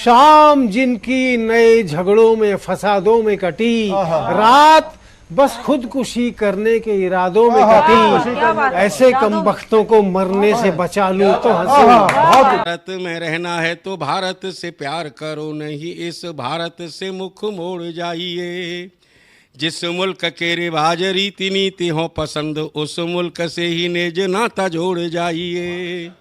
शाम जिनकी नए झगड़ों में फसादों में कटी, रात बस खुदकुशी करने के इरादों में कटी, ऐसे कमबख्तों को मरने से बचा लूं तो हंसूं। भारत में रहना है तो भारत से प्यार करो, नहीं इस भारत से मुख मोड़ जाइए। जिस मुल्क के रिवाज रीति नीति हो पसंद, उस मुल्क से ही नेज नाता जोड़ जाइए।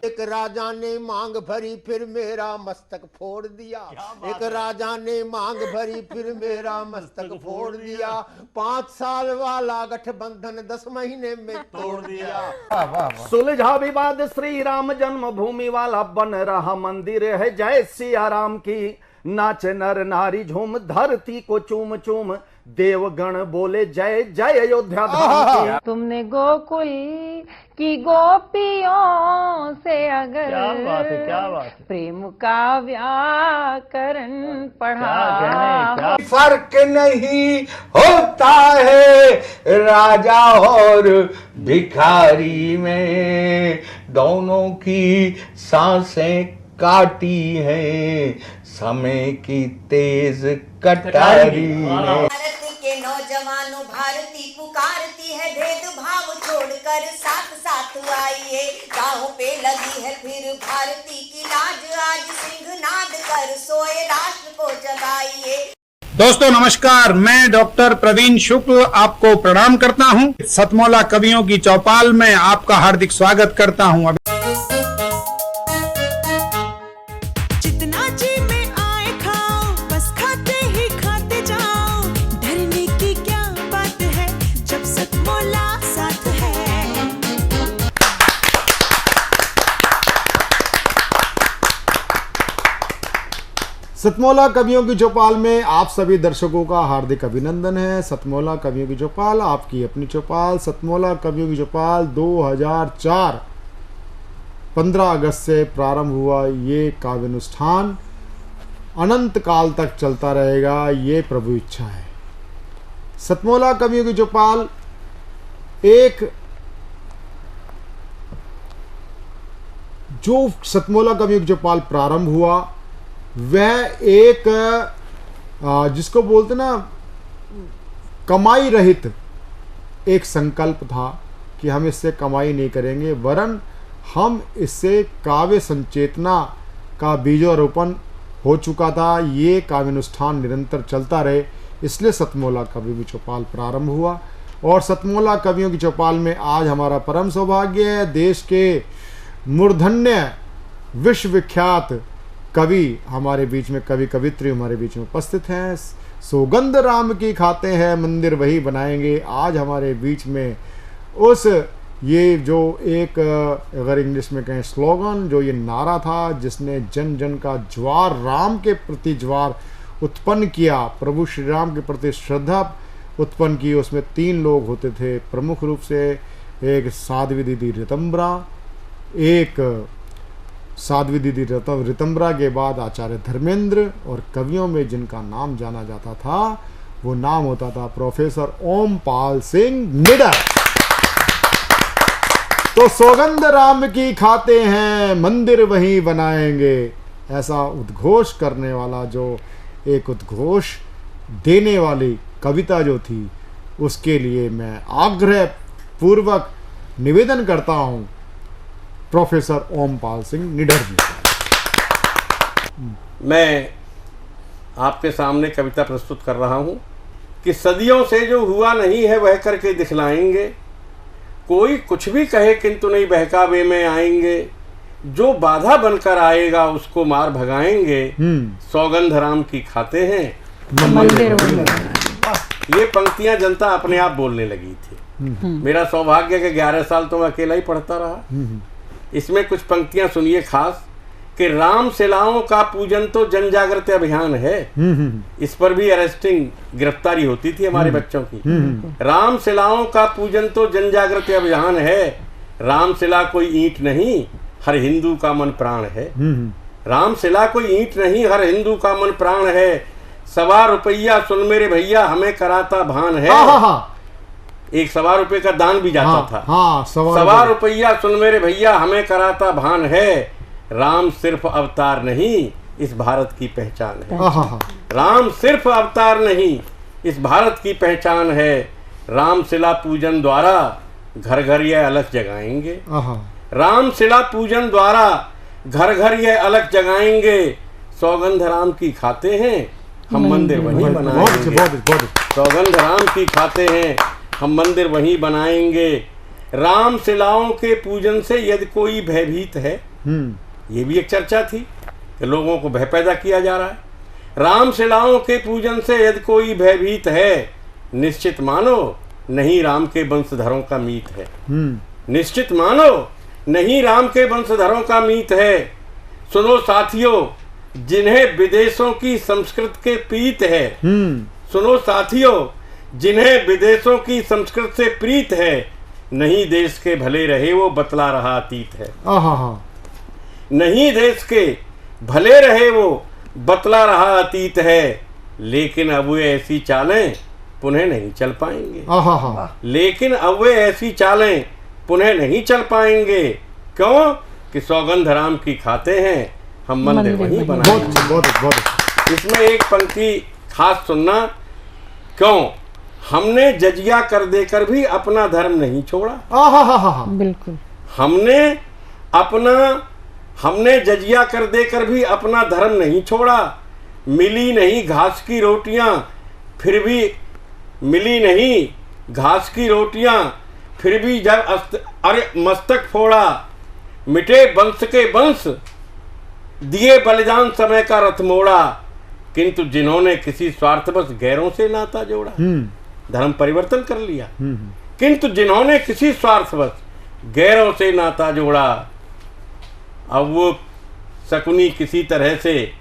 एक राजा ने मांग भरी फिर मेरा मस्तक फोड़ दिया, एक राजा ने मांग भरी फिर मेरा मस्तक फोड़ दिया। 5 साल वाला गठबंधन 10 महीने में तोड़ दिया। सुलझा विवाद श्री राम जन्मभूमि वाला, बन रहा मंदिर है जय सिया राम की। नाच नर नारी झूम धरती को चूम चूम, देवगण बोले जय जय अयोध्या धाम की। तुमने गोकुल की गोपियों से अगर क्या बात है। प्रेम का व्याकरण पढ़ा, फर्क नहीं होता है राजा और भिखारी में, दोनों की सांसें काटी हैं समय की तेज कटारी ने। भारत के नौजवानों भारती पुकारती है, भेदभाव छोड़कर साथ साथ आइए। गाँव पे लगी है फिर भारती की लाज, आज सिंहनाद कर सोए राष्ट्र को जगाइए। दोस्तों नमस्कार, मैं डॉक्टर प्रवीण शुक्ल आपको प्रणाम करता हूं। सतमौला कवियों की चौपाल में आपका हार्दिक स्वागत करता हूं। जितना जी में आए खाओ, बस खाते ही खाते जाओ। डरने की क्या बात है जब सतमौला साथ है। सतमौला कवियों की चौपाल में आप सभी दर्शकों का हार्दिक अभिनंदन है। सतमौला कवियों की चौपाल आपकी अपनी चौपाल। सतमौला कवियों की चौपाल 2004 15 अगस्त से प्रारंभ हुआ ये काव्यानुष्ठान अनंत काल तक चलता रहेगा, ये प्रभु इच्छा है। सतमौला कवियों की चौपाल एक जो सतमौला कवियों की चौपाल प्रारंभ हुआ वह एक जिसको बोलते ना कमाई रहित एक संकल्प था कि हम इससे कमाई नहीं करेंगे, वरन हम इससे काव्य संचेतना का बीजारोपण हो चुका था। ये काव्यानुष्ठान निरंतर चलता रहे, इसलिए सतमौला कवियों की चौपाल प्रारंभ हुआ। और सतमौला कवियों की चौपाल में आज हमारा परम सौभाग्य है, देश के मूर्धन्य विश्वविख्यात कवि हमारे बीच में, कवि कवित्री हमारे बीच में उपस्थित हैं। सौगंध राम की खाते हैं मंदिर वही बनाएंगे। आज हमारे बीच में उस ये जो एक अगर इंग्लिश में कहें स्लोगन, जो ये नारा था जिसने जन जन का ज्वार, राम के प्रति ज्वार उत्पन्न किया, प्रभु श्री राम के प्रति श्रद्धा उत्पन्न की, उसमें 3 लोग होते थे प्रमुख रूप से। एक साध्वी दीदी रितंबरा, एक साध्वी दीदी रितंबरा के बाद आचार्य धर्मेंद्र, और कवियों में जिनका नाम जाना जाता था वो नाम होता था प्रोफेसर ओमपाल सिंह निडर। तो सौगंध राम की खाते हैं मंदिर वहीं बनाएंगे, ऐसा उद्घोष करने वाला, जो एक उद्घोष देने वाली कविता जो थी, उसके लिए मैं आग्रह पूर्वक निवेदन करता हूं प्रोफेसर ओमपाल सिंह निडर जी। मैं आपके सामने कविता प्रस्तुत कर रहा हूं कि सदियों से जो हुआ नहीं है वह करके दिखलाएंगे, कोई कुछ भी कहे किंतु नहीं बहकावे में आएंगे, जो बाधा बनकर आएगा उसको मार भगाएंगे, सौगंध राम की खाते हैं मंदिर। ये पंक्तियां जनता अपने आप बोलने लगी थी। मेरा सौभाग्य कि 11 साल तो मैं अकेला ही पढ़ता रहा। इसमें कुछ पंक्तियां सुनिए खास कि राम शिलाओं का पूजन तो जन जागृति अभियान है। इस पर भी अरेस्टिंग गिरफ्तारी होती थी हमारे बच्चों की। राम शिलाओं का पूजन तो जन जागृति अभियान है, राम शिला कोई ईंट नहीं हर हिंदू का मन प्राण है। राम शिला कोई ईंट नहीं हर हिंदू का मन प्राण है, 1.25 रुपया सुन मेरे भैया हमें कराता भान है। एक 1.25 रुपये का दान भी जाता था। 1.25 रुपया सुन मेरे भैया हमें कराता भान है, राम सिर्फ अवतार नहीं इस भारत की पहचान है। आहा, राम सिर्फ अवतार नहीं, इस भारत की पहचान है। राम शिला पूजन द्वारा घर घर यह अलख जगाएंगे। आहा, राम शिला पूजन द्वारा घर घर यह अलख जगाएंगे। सौगंध राम की खाते हैं, हम मंदिर वहीं बनाएंगे। सौगंध राम की खाते हैं, हम मंदिर वहीं बनाएंगे। राम शिलाओं के पूजन से यदि कोई भयभीत है, ये भी एक चर्चा थी कि लोगों को भय पैदा किया जा रहा है। राम शिलाओं के पूजन से यदि कोई भयभीत है, निश्चित मानो नहीं राम के वंशधरों का मीत है। निश्चित मानो नहीं राम के वंशधरों का मीत है। सुनो साथियों, जिन्हें विदेशों की संस्कृत के प्रीत है। सुनो साथियों, जिन्हें विदेशों की संस्कृत से प्रीत है, नहीं देश के भले रहे वो बतला रहा अतीत है। नहीं देश के भले रहे वो बतला रहा अतीत है, लेकिन अब वे ऐसी चालें पुनः नहीं चल पाएंगे। लेकिन अब वे ऐसी चालें पुनः नहीं चल पाएंगे। क्यों? कि सौगंध राम की खाते हैं, हम मंदिर वहीं बनाएंगे। इसमें एक पंक्ति खास सुनना। क्यों? हमने जजिया कर देकर भी अपना धर्म नहीं छोड़ा। बिल्कुल। हमने जजिया कर देकर भी अपना धर्म नहीं छोड़ा। मिली नहीं घास की रोटियां, फिर भी मिली नहीं घास की रोटियां, फिर भी जब अरे मस्तक फोड़ा। मिटे वंश के वंश, दिए बलिदान समय का रथ मोड़ा। किंतु जिन्होंने किसी स्वार्थवश गैरों से नाता जोड़ा, धर्म परिवर्तन कर लिया। किंतु जिन्होंने किसी स्वार्थवश गैरों से नाता जोड़ा, अब वो शकुनी किसी तरह से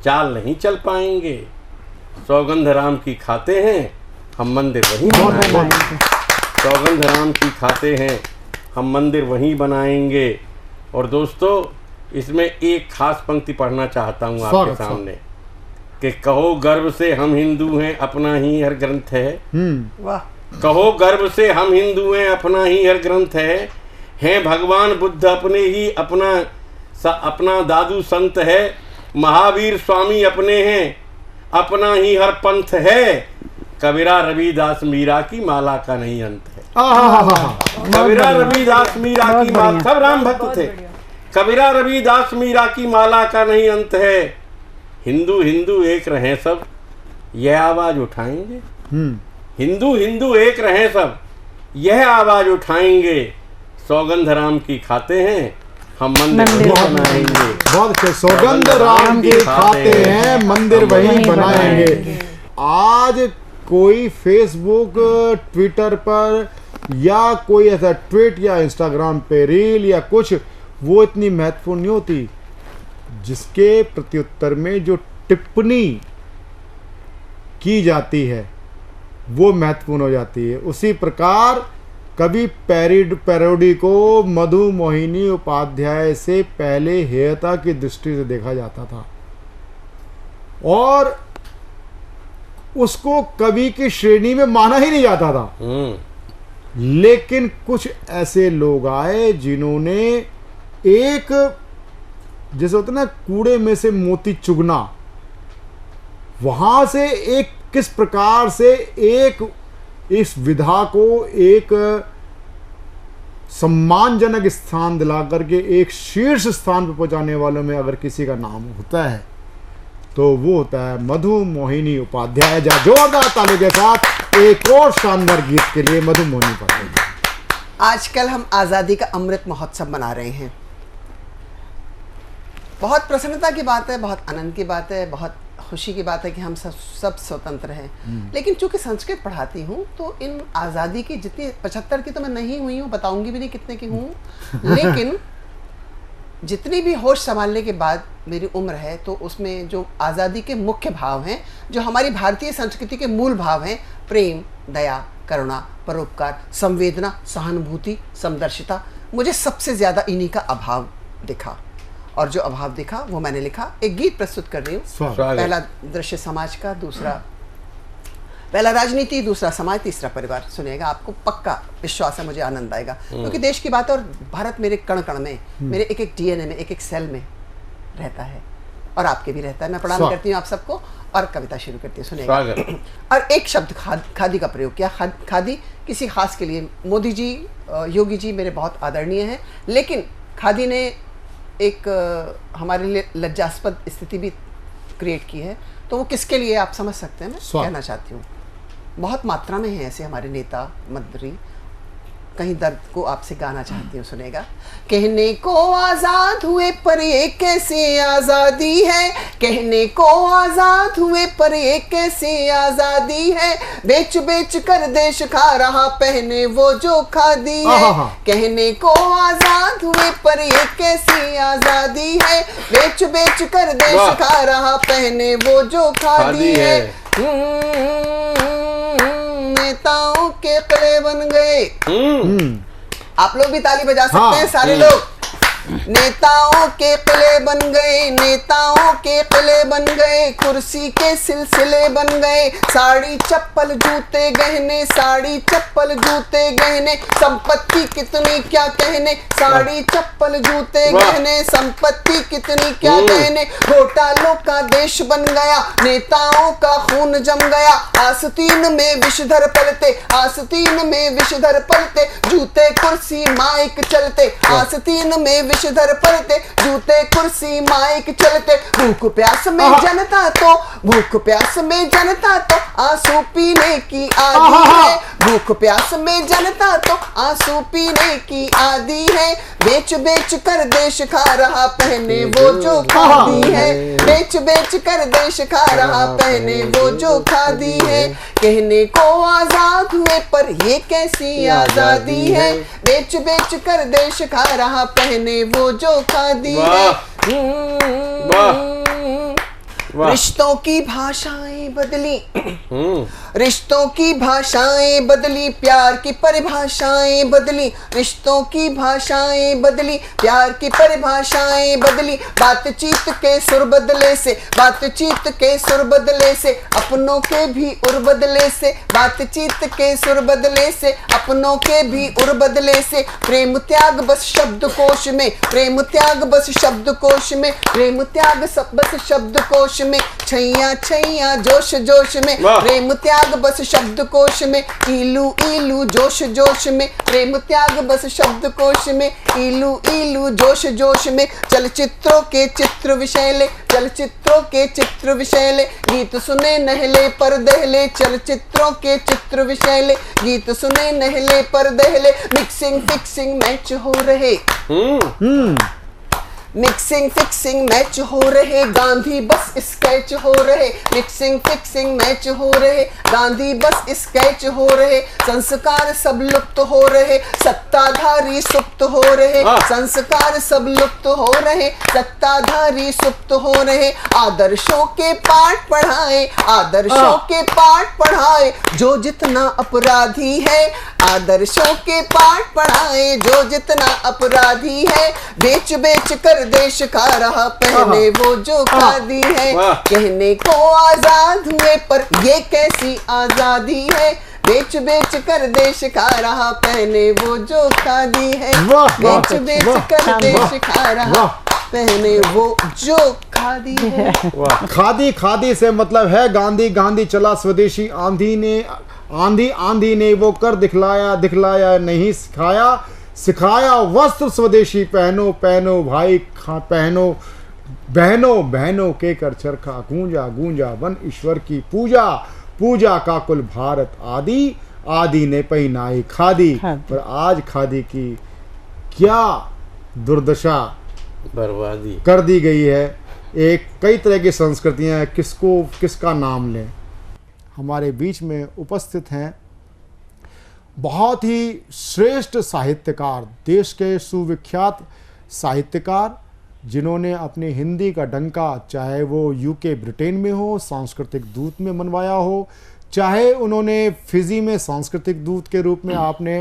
चाल नहीं चल पाएंगे। सौगंध राम की खाते हैं, हम मंदिर वहीं बनाएंगे। सौगंध राम की खाते हैं, हम मंदिर वहीं बनाएंगे। और दोस्तों, इसमें एक खास पंक्ति पढ़ना चाहता हूँ आपके सामने कि कहो गर्व से हम हिंदू हैं, अपना ही हर ग्रंथ है। कहो गर्व से हम हिंदू हैं, अपना ही हर ग्रंथ है। हैं भगवान बुद्ध अपने ही अपना दादू संत है। महावीर स्वामी अपने हैं, अपना ही हर पंथ है। कबीरा रविदास मीरा की माला का नहीं अंत है। कबीरा रविदास मीरा की माला, सब राम भक्त थे। कबीरा रविदास मीरा की माला का नहीं अंत है। हिंदू हिंदू एक रहें सब, यह आवाज उठाएंगे। हिंदू हिंदू एक रहें सब, यह आवाज उठाएंगे। सौगंध राम की खाते हैं, हम मंदिर वहीं बनाएंगे। बहुत अच्छे। सौगंध राम की खाते हैं, मंदिर वहीं बनाएंगे। आज कोई फेसबुक, ट्विटर पर या कोई ऐसा ट्वीट या इंस्टाग्राम पे रील या कुछ, वो इतनी महत्वपूर्ण नहीं होती। जिसके प्रत्युत्तर में जो टिप्पणी की जाती है वो महत्वपूर्ण हो जाती है। उसी प्रकार कभी पैरोडी को मधु मोहिनी उपाध्याय से पहले हेयता की दृष्टि से देखा जाता था और उसको कवि की श्रेणी में माना ही नहीं जाता था। लेकिन कुछ ऐसे लोग आए जिन्होंने एक, जैसे होता ना कूड़े में से मोती चुगना, वहां से एक किस प्रकार से एक इस विधा को एक सम्मानजनक स्थान दिला करके एक शीर्ष स्थान पर पहुंचाने वालों में अगर किसी का नाम होता है तो वो होता है मधु मोहिनी उपाध्याय। जोरदार ताली के साथ एक और शानदार गीत के लिए मधु मोहिनी उपाध्याय। आजकल हम आज़ादी का अमृत महोत्सव मना रहे हैं। बहुत प्रसन्नता की बात है, बहुत आनंद की बात है, बहुत खुशी की बात है कि हम सब स्वतंत्र हैं। लेकिन चूंकि संस्कृत पढ़ाती हूँ तो इन आज़ादी की जितनी 75 की तो मैं नहीं हुई हूँ, बताऊंगी भी नहीं कितने की हूँ, लेकिन जितनी भी होश संभालने के बाद मेरी उम्र है तो उसमें जो आज़ादी के मुख्य भाव हैं, जो हमारी भारतीय संस्कृति के मूल भाव हैं, प्रेम, दया, करुणा, परोपकार, संवेदना, सहानुभूति, समदर्शिता, मुझे सबसे ज़्यादा इन्हीं का अभाव दिखा। और जो अभाव दिखा वो मैंने लिखा, एक गीत प्रस्तुत कर रही हूँ। पहला दृश्य समाज का, दूसरा पहला राजनीति, दूसरा समाज, तीसरा परिवार। सुनिएगा, आपको पक्का विश्वास है, मुझे आनंद आएगा, क्योंकि देश की बात है और भारत मेरे कण कण में, मेरे एक एक डीएनए में, एक एक सेल में रहता है। और आपके भी रहता है। मैं प्रणाम करती हूँ आप सबको और कविता शुरू करती हूँ, सुनेगा। और एक शब्द खादी का प्रयोग किया। खादी किसी खास के लिए, मोदी जी, योगी जी मेरे बहुत आदरणीय हैं, लेकिन खादी ने एक हमारे लिए लज्जास्पद स्थिति भी क्रिएट की है। तो वो किसके लिए आप समझ सकते हैं, मैं कहना चाहती हूँ। बहुत मात्रा में हैं ऐसे हमारे नेता मंत्री। कहीं दर्द को आपसे गाना चाहती हूँ, सुनेगा। कहने को आजाद हुए पर ये कैसी आजादी है, कहने को आजाद हुए पर ये कैसी आजादी है, बेच बेच कर देश खा रहा पहने वो जो खादी है। कहने को आजाद हुए पर ये कैसी आजादी है, बेच बेच कर देश खा रहा पहने वो जो खादी है। नेताओं के किले बन गए। आप लोग भी ताली बजा सकते हैं, सारे लोग। नेताओं के किले बन गए, नेताओं के किले बन गए, कुर्सी के सिलसिले बन गए, साड़ी चप्पल जूते गहने, साड़ी चप्पल जूते गहने, संपत्ति कितनी क्या कहने, साड़ी चप्पल जूते गहने, संपत्ति कितनी क्या कहने, घोटालों का देश बन गया, नेताओं का खून जम गया, आस्तीन में विषधर पलते, आस्तीन में विषधर पलते, जूते कुर्सी माइक चलते, आस्तीन में विषधर पलते, जूते कुर्सी माइक चलते, भूख प्यास में जनता तो, भूख प्यास में जनता तो आंसू पीने की आदी है, भूख प्यास में जनता तो आंसू पीने की आदी है, बेच बेच कर देश खा रहा पहने वो जो खादी है, बेच बेच कर देश खा रहा पहने वो जो खादी है। कहने को आजाद हुए पर ये कैसी आजादी है, बेच बेच कर देश खा रहा पहने वो जो खादी है। रिश्तों की भाषाएं बदली, रिश्तों की भाषाएं बदली, प्यार की परिभाषाएं बदली, रिश्तों की भाषाएं बदली, प्यार की परिभाषाएं बदली, बातचीत के सुर बदले से, बातचीत के सुर बदले से, अपनों के भी उर बदले से, बातचीत के सुर बदले से, अपनों के भी उर बदले से, प्रेम त्याग बस शब्दकोश में, प्रेम त्याग बस शब्दकोश में, प्रेम त्याग बस शब्दकोश में, छैया छैया जोश जोश में, प्रेम त्याग बस शब्दकोश में, इलू इलू जोश जोश में, प्रेम त्याग बस शब्दकोश में, इलू इलू जोश जोश में, चलचित्रों के चित्र विशैले, चलचित्रों के चित्र विशैले, गीत सुने नहले पर दहले, चलचित्रों के चित्र विशैले, गीत सुने नहले पर दहले, मिक्सिंग फिक्सिंग मैच हो रहे, मिक्सिंग फिक्सिंग मैच हो रहे, गांधी बस स्केच हो रहे, मिक्सिंग फिक्सिंग मैच हो रहे, गांधी बस स्केच हो रहे, संस्कार सब लुप्त हो रहे, सत्ताधारी सुप्त हो रहे, संस्कार सब लुप्त हो रहे, सत्ताधारी सुप्त हो रहे, आदर्शों के पाठ पढ़ाए, आदर्शों के पाठ पढ़ाए, जो जितना अपराधी है, आदर्शों के पाठ पढ़ाए, जो जितना अपराधी है, बेच बेच कर देश खा रहा पहने वो जो खादी है। कहने को आजाद हुए पर ये कैसी आजादी है, बेच बेच कर देश खा रहा पहने वो जो खादी है, बेच बेच कर देश खा रहा पहने वो जो खादी है। खादी, खादी से मतलब है गांधी, गांधी चला स्वदेशी, आंधी ने आंधी आंधी ने वो कर दिखलाया, दिखलाया नहीं सिखाया, सिखाया वस्त्र स्वदेशी, पहनो पहनो भाई पहनो, बहनों बहनों के कर चरखा, गूंजा गूंजा वन ईश्वर की पूजा, पूजा का कुल भारत आदि, आदि ने पहनाई खादी। पर आज खादी की क्या दुर्दशा, बर्बादी कर दी गई है। एक कई तरह की संस्कृतियां, किसको किसका नाम लें। हमारे बीच में उपस्थित हैं बहुत ही श्रेष्ठ साहित्यकार, देश के सुविख्यात साहित्यकार, जिन्होंने अपनी हिंदी का डंका, चाहे वो यूके ब्रिटेन में हो सांस्कृतिक दूत में मनवाया हो, चाहे उन्होंने फिजी में सांस्कृतिक दूत के रूप में आपने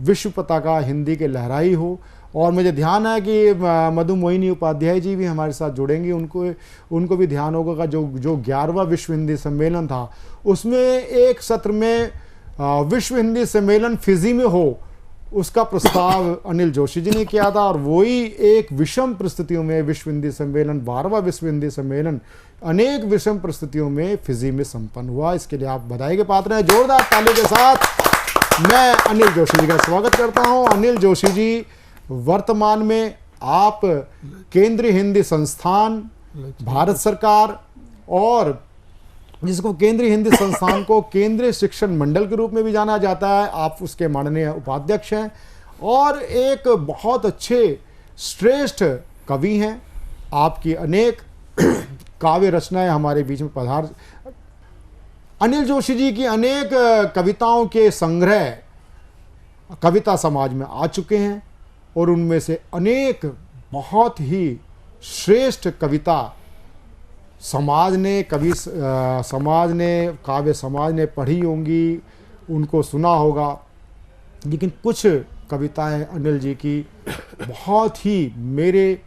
विश्व पताका हिंदी के लहराई हो। और मुझे ध्यान है कि मधु मोहिनी उपाध्याय जी भी हमारे साथ जुड़ेंगे, उनको भी ध्यान होगा जो 11वां विश्व हिंदी सम्मेलन था, उसमें एक सत्र में विश्व हिंदी सम्मेलन फिजी में हो उसका प्रस्ताव अनिल जोशी जी ने किया था और वही एक विषम परिस्थितियों में विश्व हिंदी सम्मेलन 12वां विश्व हिंदी सम्मेलन अनेक विषम परिस्थितियों में फिजी में संपन्न हुआ। इसके लिए आप बधाई के पात्र हैं। जोरदार तालियों के साथ मैं अनिल जोशी जी का स्वागत करता हूं। अनिल जोशी जी, वर्तमान में आप केंद्रीय हिंदी संस्थान, भारत सरकार और जिसको केंद्रीय हिंदी संस्थान को केंद्रीय शिक्षण मंडल के रूप में भी जाना जाता है, आप उसके माननीय उपाध्यक्ष हैं और एक बहुत अच्छे श्रेष्ठ कवि हैं। आपकी अनेक काव्य रचनाएं हमारे बीच में पधार। अनिल जोशी जी की अनेक कविताओं के संग्रह कविता समाज में आ चुके हैं और उनमें से अनेक बहुत ही श्रेष्ठ कविता समाज ने काव्य समाज ने पढ़ी होंगी, उनको सुना होगा, लेकिन कुछ कविताएं अनिल जी की बहुत ही मेरे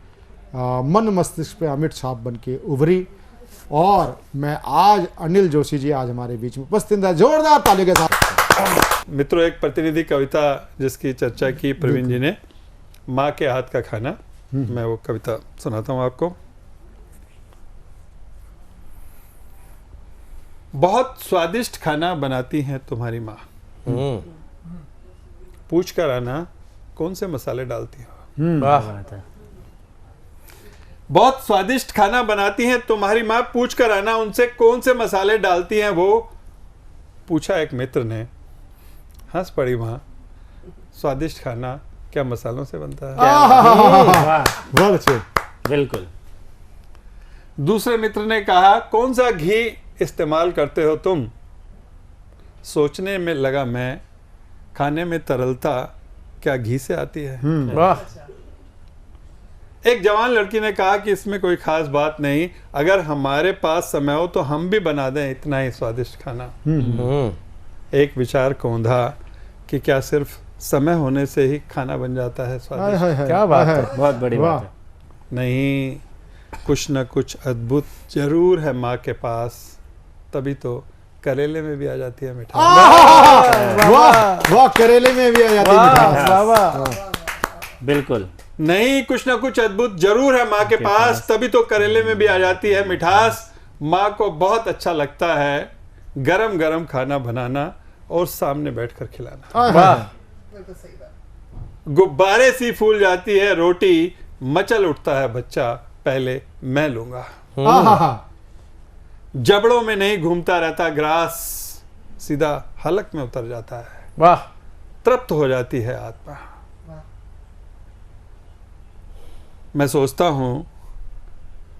मन मस्तिष्क पे अमिट छाप बन के उभरी और मैं आज अनिल जोशी जी आज हमारे बीच में उपस्थित है। जोरदार ताली के साथ। मित्रों, एक प्रतिनिधि कविता जिसकी चर्चा की प्रवीण जी ने, माँ के हाथ का खाना, मैं वो कविता सुनाता हूँ आपको। बहुत स्वादिष्ट खाना बनाती हैं तुम्हारी माँ, पूछ कर आना कौन से मसाले डालती हो। बहुत स्वादिष्ट खाना बनाती हैं तुम्हारी माँ, पूछ कर आना उनसे कौन से मसाले डालती हैं वो। पूछा एक मित्र ने, हंस पड़ी माँ, स्वादिष्ट खाना क्या मसालों से बनता है? बहुत अच्छे। बिल्कुल। दूसरे मित्र ने कहा, कौन सा घी इस्तेमाल करते हो तुम? सोचने में लगा मैं, खाने में तरलता क्या घी से आती है? वाह। एक जवान लड़की ने कहा कि इसमें कोई खास बात नहीं, अगर हमारे पास समय हो तो हम भी बना दें इतना ही स्वादिष्ट खाना। एक विचार कौंधा कि क्या सिर्फ समय होने से ही खाना बन जाता है स्वादिष्ट? क्या बात है, बहुत बड़ी बात है। नहीं, कुछ न कुछ अद्भुत जरूर है माँ के पास, तभी तो करेले में भी आ जाती है मिठास। वाह वाह, करेले में भी आ जाती है मिठास। बिल्कुल। नहीं, कुछ ना कुछ अद्भुत जरूर है माँ के पास, तभी तो करेले में भी आ जाती है मिठास। माँ को बहुत अच्छा लगता है गरम गरम खाना बनाना और सामने बैठकर खिलाना। वाह। गुब्बारे सी फूल जाती है रोटी, मचल उठता है बच्चा, पहले मैं लूंगा। जबड़ों में नहीं घूमता रहता ग्रास, सीधा हलक में उतर जाता है। वाह। तृप्त हो जाती है आत्मा। मैं सोचता हूं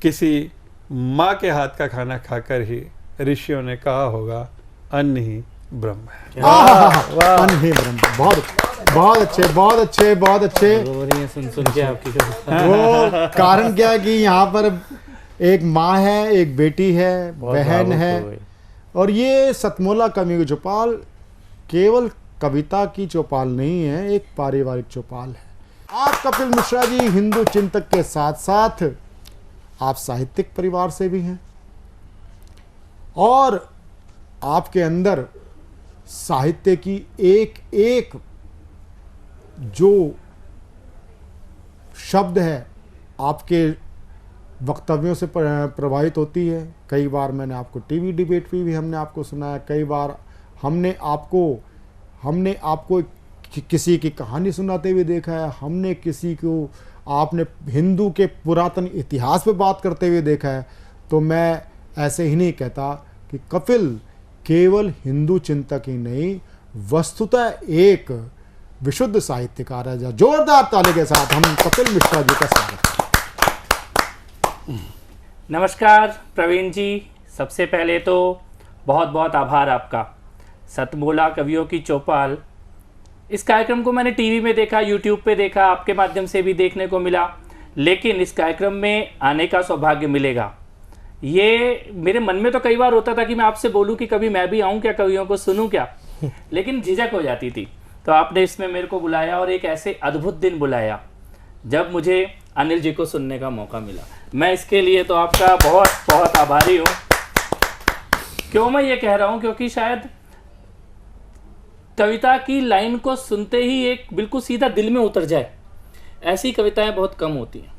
किसी माँ के हाथ का खाना खाकर ही ऋषियों ने कहा होगा, अन्न ही ब्रह्म है। अन्न ही ब्रह्म। बहुत बहुत अच्छे, बहुत अच्छे, बहुत अच्छे। सुन के आपकी वो कारण क्या है कि यहाँ पर एक माँ है, एक बेटी है, बहन है, और ये सतमोला कवि की चौपाल केवल कविता की चौपाल नहीं है, एक पारिवारिक चौपाल है। आप कपिल मिश्रा जी हिंदू चिंतक के साथ साथ आप साहित्यिक परिवार से भी हैं और आपके अंदर साहित्य की एक एक जो शब्द है आपके वक्तव्यों से प्रभावित होती है। कई बार मैंने आपको टीवी डिबेट में भी हमने आपको सुनाया, कई बार हमने आपको किसी की कहानी सुनाते हुए देखा है, हमने किसी को आपने हिंदू के पुरातन इतिहास पे बात करते हुए देखा है। तो मैं ऐसे ही नहीं कहता कि कपिल केवल हिंदू चिंतक ही नहीं, वस्तुतः एक विशुद्ध साहित्यकार है। जोरदार ताली के साथ हम कपिल मिश्रा जी का स्वागत। नमस्कार प्रवीण जी, सबसे पहले तो बहुत बहुत आभार आपका। सतमोला कवियों की चौपाल, इस कार्यक्रम को मैंने टीवी में देखा, यूट्यूब पे देखा, आपके माध्यम से भी देखने को मिला, लेकिन इस कार्यक्रम में आने का सौभाग्य मिलेगा ये मेरे मन में तो कई बार होता था कि मैं आपसे बोलूं कि कभी मैं भी आऊं क्या, कवियों को सुनूं क्या, लेकिन झिझक हो जाती थी। तो आपने इसमें मेरे को बुलाया और एक ऐसे अद्भुत दिन बुलाया जब मुझे अनिल जी को सुनने का मौका मिला। मैं इसके लिए तो आपका बहुत बहुत आभारी हूँ। क्यों मैं ये कह रहा हूँ, क्योंकि शायद कविता की लाइन को सुनते ही एक बिल्कुल सीधा दिल में उतर जाए, ऐसी कविताएं बहुत कम होती हैं।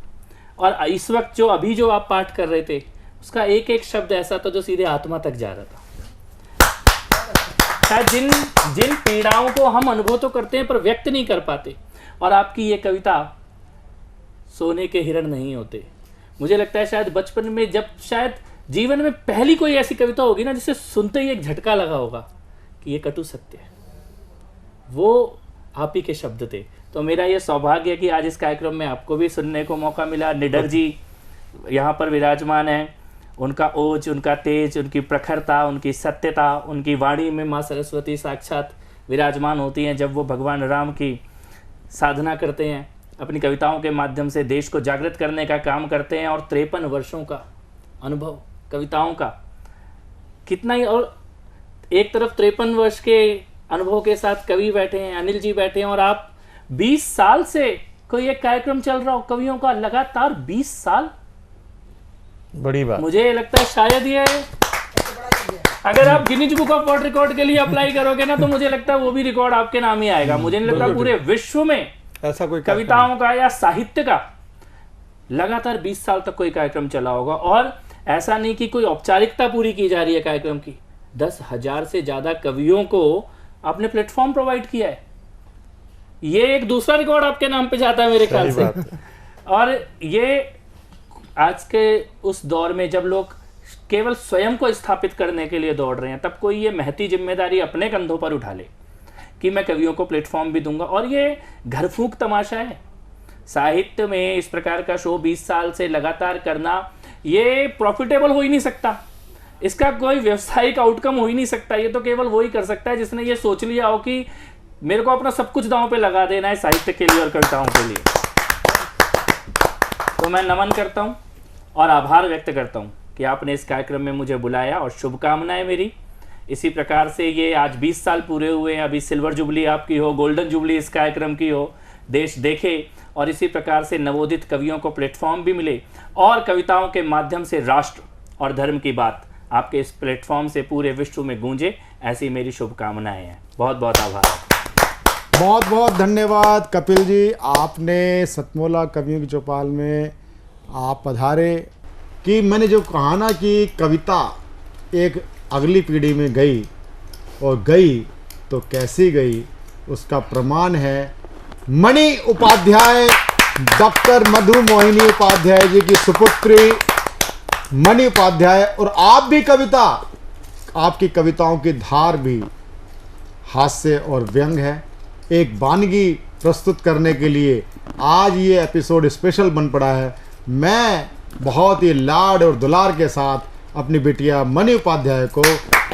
और इस वक्त जो अभी जो आप पाठ कर रहे थे, उसका एक एक शब्द ऐसा था जो सीधे आत्मा तक जा रहा था। शायद जिन पीड़ाओं को हम अनुभव तो करते हैं पर व्यक्त नहीं कर पाते, और आपकी ये कविता सोने के हिरण नहीं होते। मुझे लगता है शायद बचपन में जब शायद जीवन में पहली कोई ऐसी कविता होगी ना जिसे सुनते ही एक झटका लगा होगा कि ये कटु सत्य है, वो आप ही के शब्द थे। तो मेरा ये सौभाग्य है कि आज इस कार्यक्रम में आपको भी सुनने को मौका मिला। निडर जी यहाँ पर विराजमान हैं, उनका ओज, उनका तेज, उनकी प्रखरता, उनकी सत्यता, उनकी वाणी में माँ सरस्वती साक्षात विराजमान होती हैं जब वो भगवान राम की साधना करते हैं, अपनी कविताओं के माध्यम से देश को जागृत करने का काम करते हैं। और 53 वर्षों का अनुभव कविताओं का कितना ही, और एक तरफ 53 वर्ष के अनुभव के साथ कवि बैठे हैं, अनिल जी बैठे हैं, और आप 20 साल से कोई एक कार्यक्रम चल रहा हो कवियों का, लगातार 20 साल, बड़ी बात। मुझे लगता है शायद ये अगर आप Guinness book of world record के लिए अप्लाई करोगे ना, तो मुझे लगता है वो भी रिकॉर्ड आपके नाम ही आएगा। मुझे नहीं लगता पूरे विश्व में ऐसा कोई कविताओं का या साहित्य का लगातार 20 साल तक कोई कार्यक्रम चला होगा। और ऐसा नहीं कि कोई औपचारिकता पूरी की जा रही है कार्यक्रम की, 10,000 से ज्यादा कवियों को आपने प्लेटफॉर्म प्रोवाइड किया है। ये एक दूसरा रिकॉर्ड आपके नाम पे जाता है मेरे ख्याल से। और ये आज के उस दौर में जब लोग केवल स्वयं को स्थापित करने के लिए दौड़ रहे हैं, तब कोई ये महती जिम्मेदारी अपने कंधों पर उठा ले कि मैं कवियों को प्लेटफॉर्म भी दूंगा। और ये घर फूंक तमाशा है साहित्य में, इस प्रकार का शो 20 साल से लगातार करना, ये प्रॉफिटेबल हो ही नहीं सकता, इसका कोई व्यावसायिक आउटकम हो ही नहीं सकता। ये तो केवल वो ही कर सकता है जिसने ये सोच लिया हो कि मेरे को अपना सब कुछ दांव पे लगा देना है साहित्य के लिए और कविताओं के लिए। तो मैं नमन करता हूं और आभार व्यक्त करता हूं कि आपने इस कार्यक्रम में मुझे बुलाया, और शुभकामनाएं मेरी इसी प्रकार से। ये आज 20 साल पूरे हुए हैं, अभी सिल्वर जुबली आपकी हो, गोल्डन जुबली इस कार्यक्रम की हो, देश देखे, और इसी प्रकार से नवोदित कवियों को प्लेटफॉर्म भी मिले, और कविताओं के माध्यम से राष्ट्र और धर्म की बात आपके इस प्लेटफॉर्म से पूरे विश्व में गूंजे, ऐसी मेरी शुभकामनाएं हैं। बहुत बहुत आभार। बहुत बहुत धन्यवाद कपिल जी, आपने सतमोला कवियों की चौपाल में आप पधारे। कि मैंने जो कहा ना कि कविता एक अगली पीढ़ी में गई, और गई तो कैसी गई, उसका प्रमाण है मणि उपाध्याय, डॉक्टर मधु मोहिनी उपाध्याय जी की सुपुत्री मणि उपाध्याय। और आप भी कविता, आपकी कविताओं की धार भी हास्य और व्यंग है। एक वानगी प्रस्तुत करने के लिए आज ये एपिसोड स्पेशल बन पड़ा है। मैं बहुत ही लाड और दुलार के साथ अपनी बिटिया मणि उपाध्याय को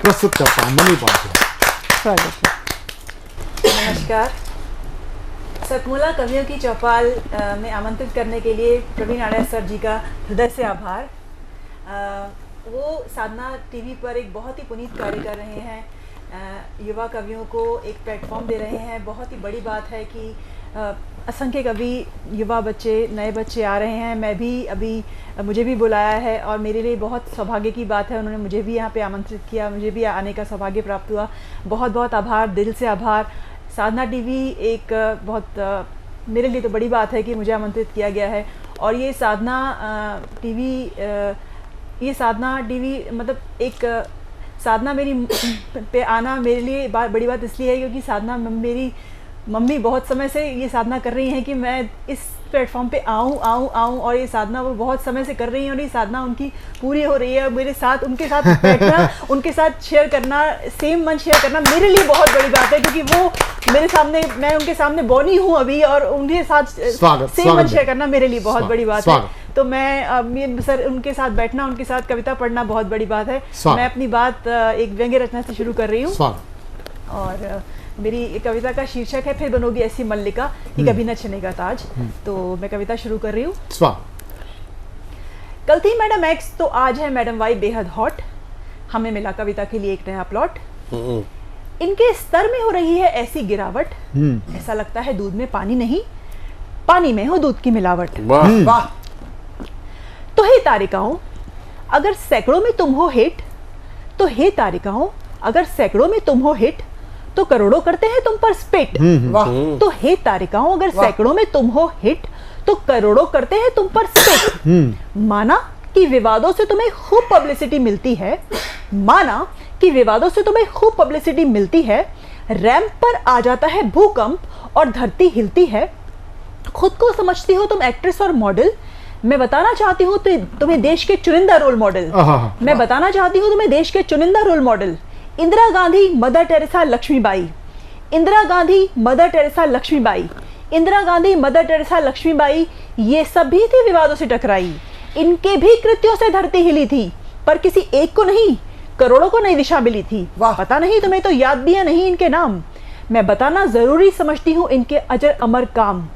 प्रस्तुत करता हूँ। मणि उपाध्याय। नमस्कार। सतमोला कवियों की चौपाल में आमंत्रित करने के लिए प्रवीण आर्य सर जी का हृदय से आभार। वो साधना टीवी पर एक बहुत ही पुनीत कार्य कर रहे हैं, युवा कवियों को एक प्लेटफॉर्म दे रहे हैं। बहुत ही बड़ी बात है कि असंख्य कवि, युवा बच्चे, नए बच्चे आ रहे हैं। मैं भी अभी, मुझे भी बुलाया है और मेरे लिए बहुत सौभाग्य की बात है, उन्होंने मुझे भी यहाँ पे आमंत्रित किया, मुझे भी आने का सौभाग्य प्राप्त हुआ। बहुत बहुत आभार, दिल से आभार। साधना टीवी एक बहुत मेरे लिए तो बड़ी बात है कि मुझे आमंत्रित किया गया है। और ये साधना टीवी मतलब एक साधना मेरी पे आना मेरे लिए बड़ी बात इसलिए है क्योंकि साधना मेरी मम्मी बहुत समय से ये साधना कर रही हैं कि मैं इस प्लेटफॉर्म पे आऊँ, और ये साधना वो बहुत समय से कर रही हैं, और ये साधना उनकी पूरी हो रही है। मेरे साथ, उनके साथ बैठना, उनके साथ शेयर करना, सेम मंच शेयर करना मेरे लिए बहुत बड़ी बात है, क्योंकि वो मेरे सामने, मैं उनके सामने बौनी हूँ अभी, और उनके साथ सेम मंच शेयर करना मेरे लिए बहुत बड़ी बात है। तो मैं सर उनके साथ बैठना, उनके साथ कविता पढ़ना बहुत बड़ी बात है। मैं अपनी बात एक व्यंग्य रचना से शुरू कर रही हूँ, और मेरी कविता का शीर्षक है फिर बनोगी ऐसी मल्लिका कि कभी न छिनेगा ताज। तो मैं कविता शुरू कर रही हूँ। कल थी मैडम एक्स तो आज है मैडम वाई बेहद हॉट, हमें मिला कविता के लिए एक नया प्लॉट। इनके स्तर में हो रही है ऐसी गिरावट, ऐसा लगता है दूध में पानी नहीं, पानी में हो दूध की मिलावट। वाह। तो हे तारिकाओं अगर सैकड़ों में तुम हो हिट, तो हे तारिकाओं अगर सैकड़ों में तुम हो हिट, तो करोड़ों करते हैं तुम पर स्पिट। वाह। तो हे तारिकाओं, अगर सैकड़ों में तुम हो हिट तो करोड़ों करते हैं तुम पर स्पिट। माना कि विवादों से तुम्हें खूब पब्लिसिटी मिलती है, माना कि विवादों से तुम्हें खूब पब्लिसिटी मिलती है, रैंप पर आ जाता है भूकंप और धरती हिलती है, खुद को समझती हो तुम एक्ट्रेस और मॉडल, मैं बताना चाहती हूँ तुम्हें देश के चुनिंदा रोल मॉडल, मैं बताना चाहती हूँ तुम्हें देश के चुनिंदा role model, Indira Gandhi, Mother Teresa, Lakshmibai, Indira Gandhi, Mother Teresa, Lakshmibai, Indira Gandhi, Mother Teresa, Lakshmibai, ये सभी थी विवादों से टकराई, इनके भी कृत्यों से धरती हिली थी, पर किसी एक को नहीं, करोड़ों को नई दिशा मिली थी। पता नहीं तुम्हें तो याद भी है नहीं इनके नाम, मैं बताना जरूरी समझती हूँ इनके अजर अमर काम।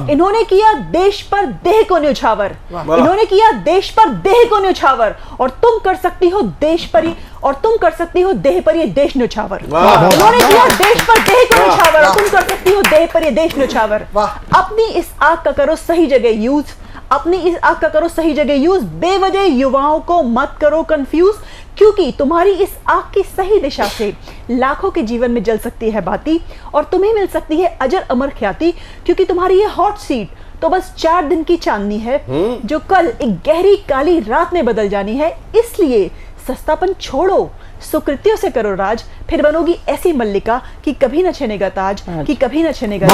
इन्होंने किया देश पर देह को न्यौछावर, इन्होंने किया देश पर देह को न्यौछावर, और तुम कर सकती हो देश पर ही, और तुम कर सकती हो देह पर ये देश न्यौछावर। इन्होंने किया देश पर देह को न्यौछावर, और तुम कर सकती हो देह पर ये देश न्यौछावर। अपनी इस आग का करो सही जगह यूज, अपनी इस आग का करो सही जगह यूज, बेवजह युवाओं को मत करो कंफ्यूज, क्योंकि तुम्हारी इस आग की सही दिशा से लाखों के जीवन में जल सकती है बाती, और तुम्हें मिल सकती है अजर अमर ख्याति, क्योंकि तुम्हारी ये हॉट सीट तो बस 4 दिन की चांदनी है, जो कल एक गहरी काली रात में बदल जानी है। इसलिए सस्तापन छोड़ो, सुकृतियों से करो राज, फिर बनोगी ऐसी मल्लिका कि कभी न छेनेगा ताज, कि कभी न छेनेगा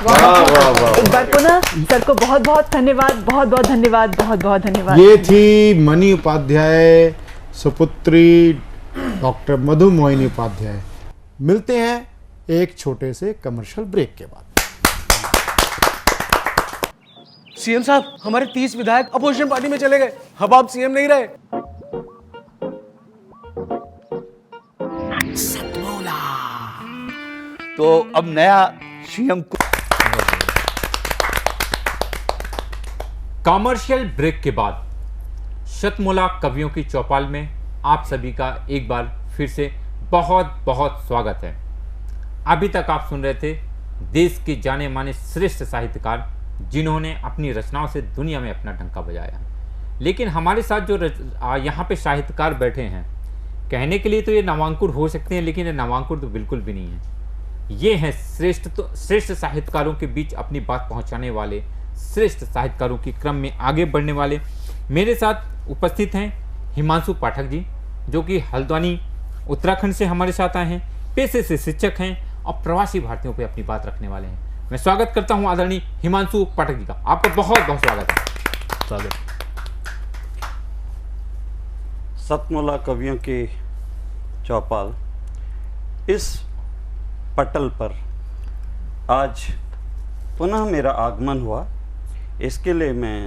एक बार पुनः सर को बहुत बहुत धन्यवाद, बहुत बहुत धन्यवाद, बहुत बहुत धन्यवाद। ये थी मणि उपाध्याय सुपुत्री डॉक्टर मधु मोहिनी उपाध्याय। मिलते हैं एक छोटे से कमर्शियल ब्रेक के बाद। सीएम साहब, हमारे 30 विधायक अपोजिशन पार्टी में चले गए, अब आप सीएम नहीं रहे। सतमोला तो अब नया सीएम को। कमर्शियल ब्रेक के बाद शतमोला कवियों की चौपाल में आप सभी का एक बार फिर से बहुत बहुत स्वागत है। अभी तक आप सुन रहे थे देश के जाने माने श्रेष्ठ साहित्यकार जिन्होंने अपनी रचनाओं से दुनिया में अपना डंका बजाया। लेकिन हमारे साथ जो यहाँ पे साहित्यकार बैठे हैं, कहने के लिए तो ये नवांकुर हो सकते हैं, लेकिन ये नवांकुर तो बिल्कुल भी नहीं है। ये हैं श्रेष्ठ साहित्यकारों के बीच अपनी बात पहुँचाने वाले, श्रेष्ठ साहित्यकारों के क्रम में आगे बढ़ने वाले। मेरे साथ उपस्थित हैं हिमांशु पाठक जी, जो कि हल्द्वानी उत्तराखंड से हमारे साथ आए हैं, पेशे से शिक्षक हैं और प्रवासी भारतीयों पे अपनी बात रखने वाले हैं। मैं स्वागत करता हूं आदरणीय हिमांशु पाठक जी का। आपका बहुत बहुत स्वागत है। स्वागत। सतमोला कवियों की चौपाल इस पटल पर आज पुनः मेरा आगमन हुआ। इसके लिए मैं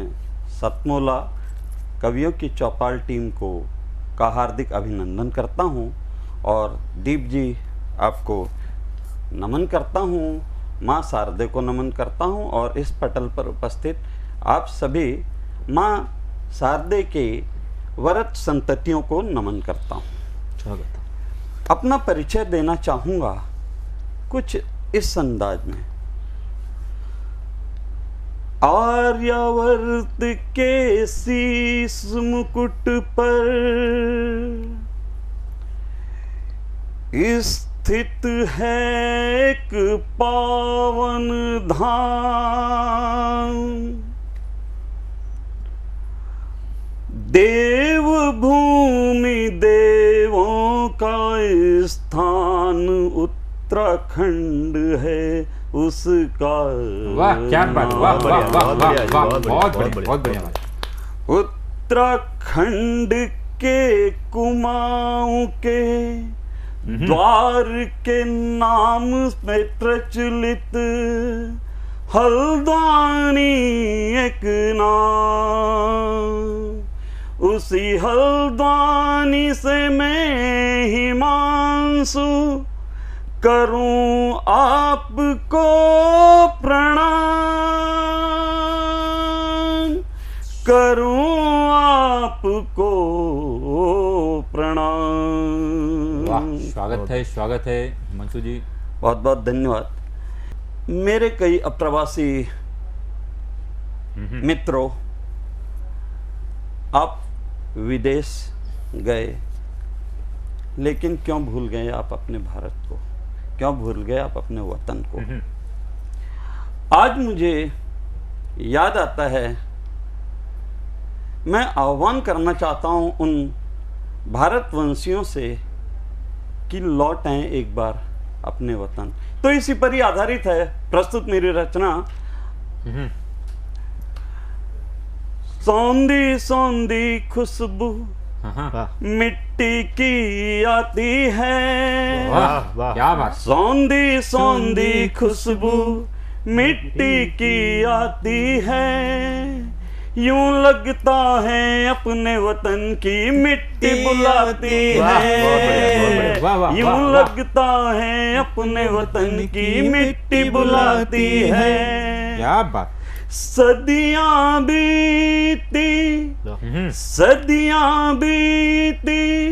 सतमोला कवियों की चौपाल टीम का हार्दिक अभिनंदन करता हूं, और दीप जी आपको नमन करता हूं, माँ शारदे को नमन करता हूं, और इस पटल पर उपस्थित आप सभी माँ शारदे के वरद संततियों को नमन करता हूं। स्वागत। अपना परिचय देना चाहूँगा कुछ इस अंदाज में। आर्यावर्त के शीश मुकुट पर स्थित है एक पावन धाम, देव भूमि देवों का स्थान उत्तराखंड है उसका। वाह क्या बात, वाह वाह वाह वाह, बहुत बढ़िया, बहुत बढ़िया। उत्तराखंड के कुमाऊं के द्वार के नाम में प्रचलित हल्द्वानी एक नाम, उसी हल्द्वानी से मैं हिमांशु करूं आपको प्रणाम, करूं आपको प्रणाम। वाह, स्वागत है मंशु जी। बहुत बहुत धन्यवाद। मेरे कई अप्रवासी मित्रों, आप विदेश गए, लेकिन क्यों भूल गए आप अपने भारत को, क्यों भूल गए आप अपने वतन को। आज मुझे याद आता है, मैं आह्वान करना चाहता हूं उन भारतवंशियों से कि लौट आएं एक बार अपने वतन। तो इसी पर ही आधारित है प्रस्तुत मेरी रचना। सौंधी सौंधी खुशबू मिट्टी की आती है, वाह, वाह, क्या बात। सौंधी सौंधी खुशबू मिट्टी की आती है, यूं लगता है अपने वतन की मिट्टी बुलाती है, यूं लगता है अपने वतन की मिट्टी बुलाती है। क्या बात। सदियां बीती, सदियां बीती,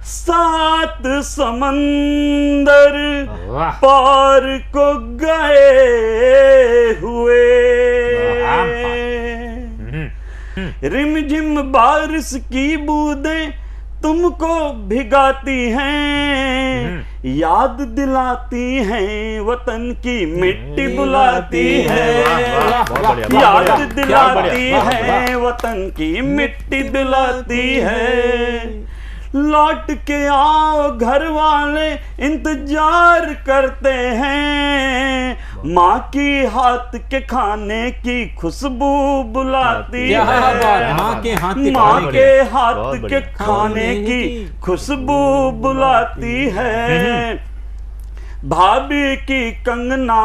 7 समंदर पार को गए हुए, रिमझिम बारिश की बूंदें तुमको भिगाती हैं, याद दिलाती हैं वतन की मिट्टी बुलाती है, याद दिलाती है वतन की मिट्टी दिलाती है। लौट के आओ घर वाले इंतजार करते हैं, माँ की हाथ के खाने की खुशबू बुलाती है, माँ के हाथ के खाने की खुशबू बुलाती है। भाभी की कंगना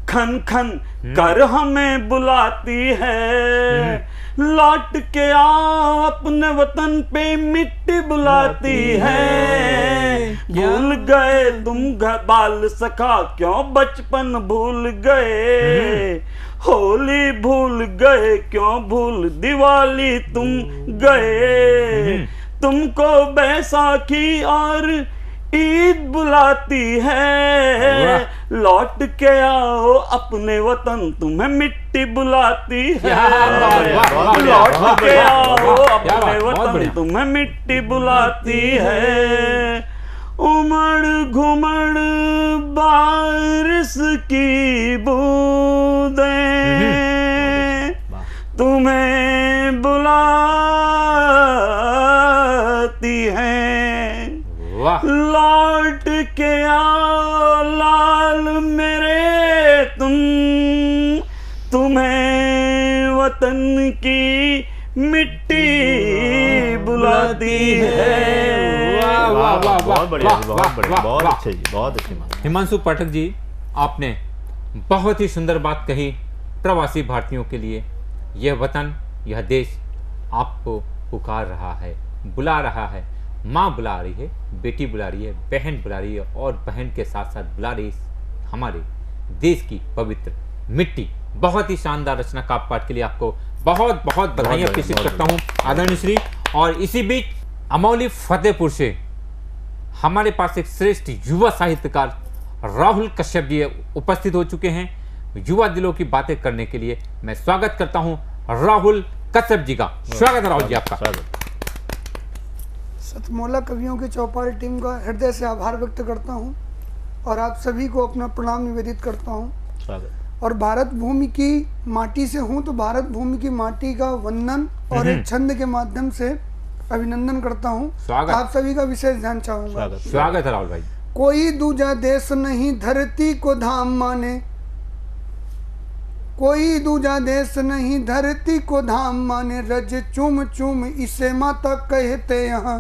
खन खन कर हमें बुलाती है, लौट के आओ अपने वतन पे मिट्टी बुलाती है। भूल गए तुम बाल सखा क्यों बचपन भूल गए, होली भूल गए क्यों भूल दिवाली तुम गए, तुमको बैसाखी और ईद बुलाती है, लौट के आओ अपने वतन तुम्हें मिट्टी बुलाती है, लौट के आओ अपने वतन तुम्हें मिट्टी बुलाती है। उमड़ घुमड़ बारिश की बूंदें तुम्हें बुलाती हैं, लौट के आओ लाल मेरे तुम्हें वतन की मिट्टी बुलाती है। वाह वाह वाह, बहुत बढ़िया, बहुत बढ़िया, बहुत वाह। अच्छे जी, बहुत अच्छे। हिमांशु पाठक जी, आपने बहुत ही सुंदर बात कही प्रवासी भारतीयों के लिए। यह वतन, यह देश आपको पुकार रहा है, बुला रहा है। माँ बुला रही है, बेटी बुला रही है, बहन बुला रही है, और बहन के साथ साथ बुला रही हमारे देश की पवित्र मिट्टी। बहुत ही शानदार रचना का पाठ के लिए आपको बहुत बहुत बधाइयाँ प्रेषित करता हूँ आदरणीय श्री। और इसी बीच अमौली फतेहपुर से हमारे पास एक श्रेष्ठ युवा साहित्यकार राहुल कश्यप जी उपस्थित हो चुके हैं युवा दिलों की बातें करने के लिए। मैं स्वागत करता हूं राहुल कश्यप जी का। स्वागत है राहुल जी आपका। सतमोला कवियों की चौपाल टीम का हृदय से आभार व्यक्त करता हूं और आप सभी को अपना प्रणाम निवेदित करता हूं। और भारत भूमि की माटी से हूं तो भारत भूमि की माटी का वंदन और एक छंद के माध्यम से अभिनंदन करता हूं। आप सभी का विशेष ध्यान चाहूंगा। स्वागत है राहुल भाई। कोई दूजा देश नहीं धरती को धाम माने, कोई दूजा देश नहीं धरती को धाम माने, रज चूम चूम इसे माता कहते यहाँ,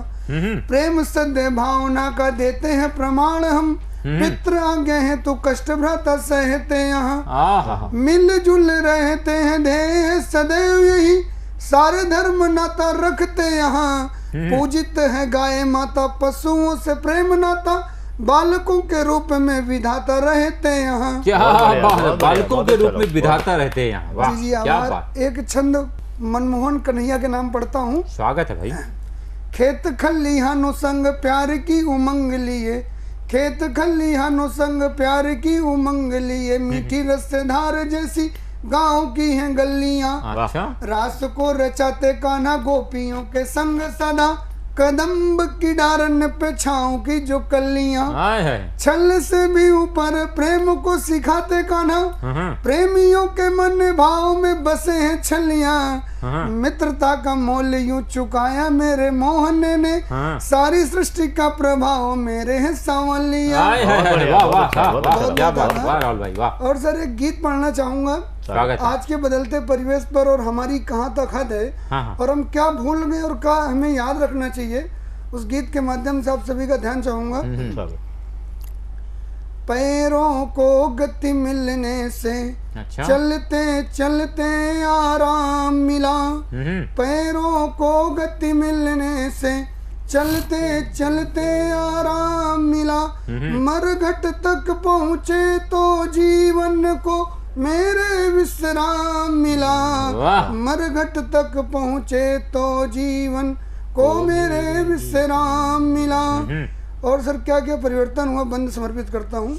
प्रेम सद्य भावना का देते हैं प्रमाण हम, पितृ आज्ञा है तो कष्ट भ्राता सहते यहाँ, मिलजुल रहते हैं ध्येय सदैव यही, सारे धर्म नाता रखते यहाँ, पूजित है गाय माता पशुओं से प्रेम नाता, बालकों के रूप में विधाता रहते यहाँ। क्या बात, बालकों के रूप में विधाता रहते हैं यहाँ। वाह, जी क्या बात। एक छंद मनमोहन कन्हैया के नाम पढ़ता हूँ। स्वागत है भाई। खेत खलिहानो संग प्यार की उमंग लिए, खेत खलिहानो संग प्यार की उमंग लिए, मीठी रसधार जैसी गांव की हैं गलियां, अच्छा। रास को रचाते कान्हा गोपियों के संग सदा, कदम्ब की डारन पे छाँव की जो कलियां, हाय हाय। छल से भी ऊपर प्रेम को सिखाते कान्हा, प्रेमियों के मन भाव में बसे हैं छलियां, मित्रता का मोल यूं चुकाया मेरे मोहन ने, सारी सृष्टि का प्रभाव मेरे है सांवलिया। और सर एक गीत पढ़ना चाहूंगा आज के बदलते परिवेश पर और हमारी कहाँ तक हद है और हम क्या भूल गए और क्या हमें याद रखना चाहिए, उस गीत के माध्यम से आप सभी का ध्यान चाहूंगा। पैरों को गति मिलने से चलते चलते आराम मिला, पैरों को गति मिलने से चलते चलते आराम मिला, मरघट तक पहुँचे तो जीवन को मेरे विश्राम मिला, मरघट तक पहुँचे तो जीवन को मेरे विश्राम मिला। और सर क्या क्या परिवर्तन हुआ बंद समर्पित करता हूँ।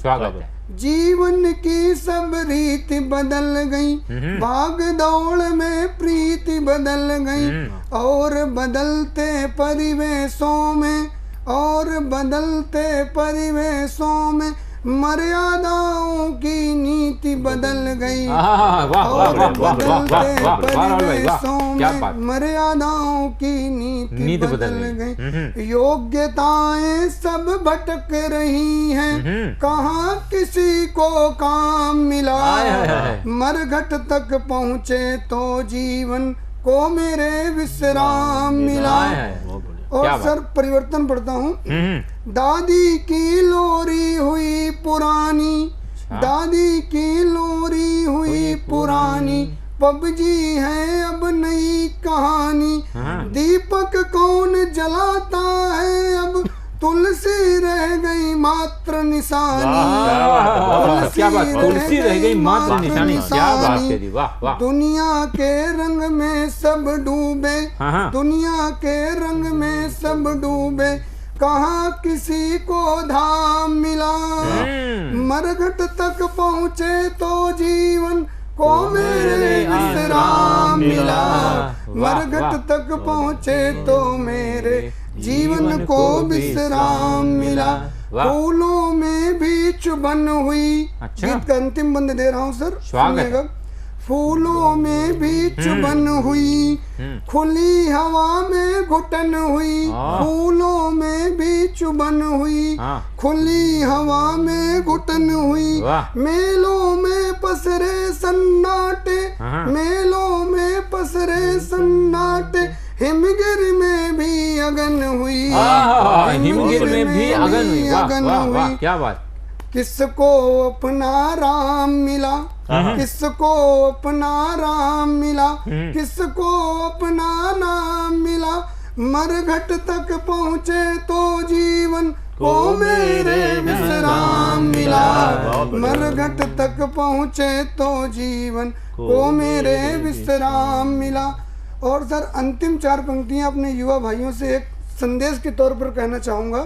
जीवन की सब रीति बदल गई, भाग दौड़ में प्रीति बदल गई, और बदलते परिवेशों में, और बदलते परिवेशों में मर्यादाओं की नीति बदल गई, और बदलते परिवेशों में मर्यादाओं की नीति बदल गई, योग्यताएं सब भटक रही हैं, कहाँ किसी को काम मिला, मरघट तक पहुँचे तो जीवन को मेरे विश्राम मिला। और सर परिवर्तन पढ़ता हूँ। दादी की लोरी हुई पुरानी, दादी की लोरी हुई पुरानी, पबजी है अब नई कहानी, दीपक कौन जलाता है अब, तुलसी रह गई मात्र निशानी, तुलसी रह गई मात्र निशानी। क्या बात करी, वाह वाह। दुनिया के रंग में सब डूबे, दुनिया के रंग में सब डूबे, कहाँ किसी को धाम मिला, मरघट तक पहुँचे तो जीवन को मेरे विश्राम मिला, मरघट तक पहुँचे तो मेरे जीवन को विश्राम मिला, फूलों में भी चुभन हुई। गीत का अंतिम बंद दे रहा हूँ सर, सुनिएगा। फूलों में भी चुभन हुई, खुली हवा में घुटन हुई, फूलों में भी चुभन हुई, खुली हवा में घुटन हुई, मेलों में पसरे सन्नाटे, मेलों में पसरे सन्नाटे, हिमगिर में भी अगन हुई, हिमगिर में भी अगन हुई। वाह वाह, क्या बात। किसको अपना राम मिला, किसको अपना राम मिला, किसको अपना नाम मिला, मरघट तक पहुँचे तो जीवन को मेरे विश्राम मिला, मरघट तक पहुँचे तो जीवन को मेरे विश्राम मिला। और सर अंतिम 4 पंक्तियां अपने युवा भाइयों से एक संदेश के तौर पर कहना चाहूंगा।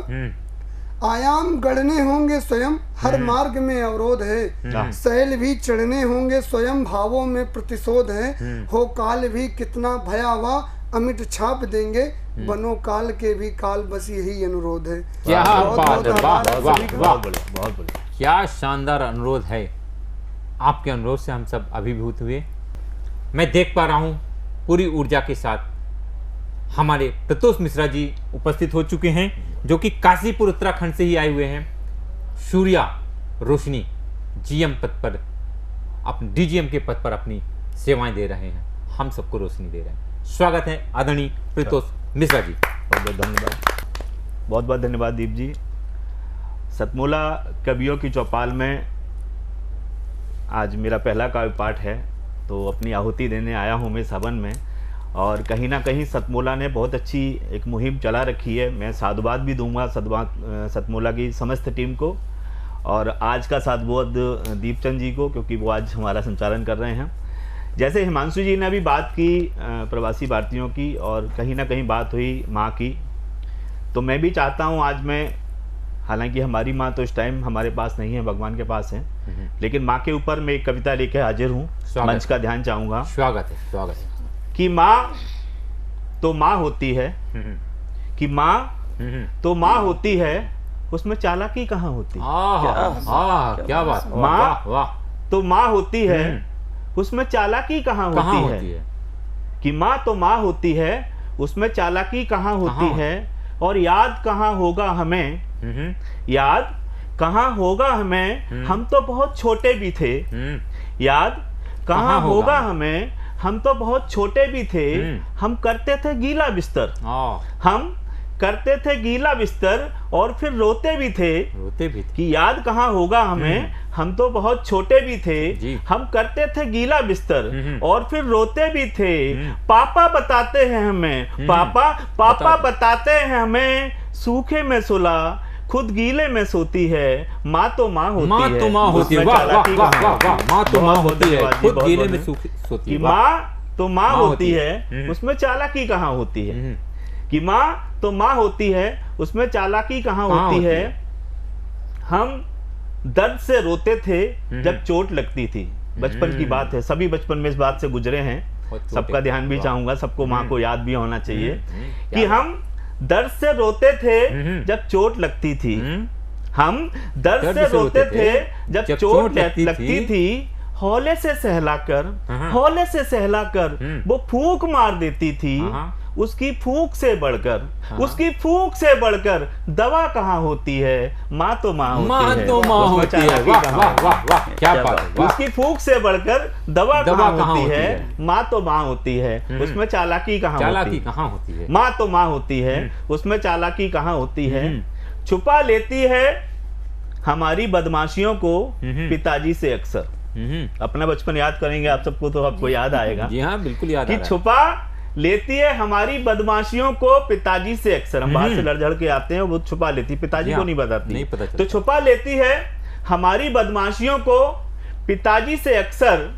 आयाम गढ़ने होंगे स्वयं, हर मार्ग में अवरोध है, सैल भी चढ़ने होंगे स्वयं, भावों में प्रतिशोध है, हो काल भी कितना भयावह, अमिट छाप देंगे, बनो काल के भी काल, बस यही अनुरोध है। क्या बात है, बहुत बढ़िया, क्या शानदार अनुरोध है। आपके अनुरोध से हम सब अभिभूत हुए। मैं देख पा रहा हूँ पूरी ऊर्जा के साथ हमारे प्रतोष मिश्रा जी उपस्थित हो चुके हैं, जो कि काशीपुर उत्तराखंड से ही आए हुए हैं। सूर्या रोशनी जीएम पद पर, अपने डीजीएम के पद पर अपनी सेवाएं दे रहे हैं, हम सबको रोशनी दे रहे हैं। स्वागत है आदरणीय प्रतोष मिश्रा जी। बहुत बहुत धन्यवाद, बहुत बहुत धन्यवाद दीप जी। सतमोला कवियों की चौपाल में आज मेरा पहला काव्य पाठ है, तो अपनी आहुति देने आया हूँ मैं इस हवन में। और कहीं ना कहीं सतमोला ने बहुत अच्छी एक मुहिम चला रखी है। मैं साधुवाद भी दूंगा सतमोला की समस्त टीम को, और आज का साधुवाद दीपचंद जी को, क्योंकि वो आज हमारा संचालन कर रहे हैं। जैसे हिमांशु जी ने अभी बात की प्रवासी भारतीयों की, और कहीं ना कहीं बात हुई माँ की, तो मैं भी चाहता हूँ आज मैं, हालांकि हमारी माँ तो इस टाइम हमारे पास नहीं है, भगवान के पास है, लेकिन माँ के ऊपर मैं एक कविता लेके हाजिर हूँ, मंच का ध्यान चाहूँगा। स्वागत है, स्वागत है। कि माँ तो माँ होती है, कि माँ तो माँ होती है, उसमें चालाकी कहाँ होती है? क्या बात, माँ वाह वाह। तो माँ होती है, उसमें चालाकी कहाँ होती है? कि माँ तो माँ होती है, उसमें चालाकी कहाँ होती है? और याद कहाँ होगा हमें, याद कहाँ होगा हमें, हम तो बहुत छोटे भी थे। याद कहाँ होगा हमें, हम तो बहुत छोटे भी थे। हम करते थे गीला बिस्तर, हम करते थे गीला बिस्तर और फिर रोते भी थे। कि याद कहाँ होगा हमें, हम तो बहुत छोटे भी थे। हम करते थे गीला बिस्तर और फिर रोते भी थे। पापा बताते हैं हमें, पापा बताते हैं हमें, सूखे में सुला खुद गीले में सोती है। माँ तो माँ होती है, माँ तो माँ होती है, वाह वाह वाह वाह। माँ तो माँ होती है, खुद गीले में सोती है। माँ तो माँ होती है, उसमें चालाकी कहाँ होती है? कि माँ तो माँ होती है, उसमें चालाकी कहाँ होती है? हम दर्द से रोते थे जब चोट लगती थी। बचपन की बात है, सभी बचपन में इस बात से गुजरे हैं, सबका ध्यान भी चाहूंगा, सबको माँ को याद भी होना चाहिए कि हम दर्द से रोते थे जब चोट लगती थी। हम दर्द से रोते थे जब चोट लगती थी। हौले से सहलाकर वो फूंक मार देती थी। उसकी फूंक से बढ़कर दवा कहाँ होती है? माँ तो माँ होती है, वाह वाह वाह, क्या बात। उसकी फूंक से बढ़कर दवा कहाँ होती है? माँ तो माँ होती है, उसमें चालाकी कहाँ होती है? माँ तो माँ होती है, उसमें चालाकी कहाँ होती है? छुपा लेती है हमारी बदमाशियों को पिताजी से अक्सर। अपना बचपन याद करेंगे आप सबको तो आपको याद आएगा। जी हाँ, बिल्कुल याद कि छुपा लेती है हमारी बदमाशियों को पिताजी से अक्सर। हम बाहर से लड़ झड़ के आते हैं, वो छुपा लेती, पिताजी को नहीं बताती, नहीं पता। तो छुपा लेती है हमारी बदमाशियों को पिताजी से अक्सर।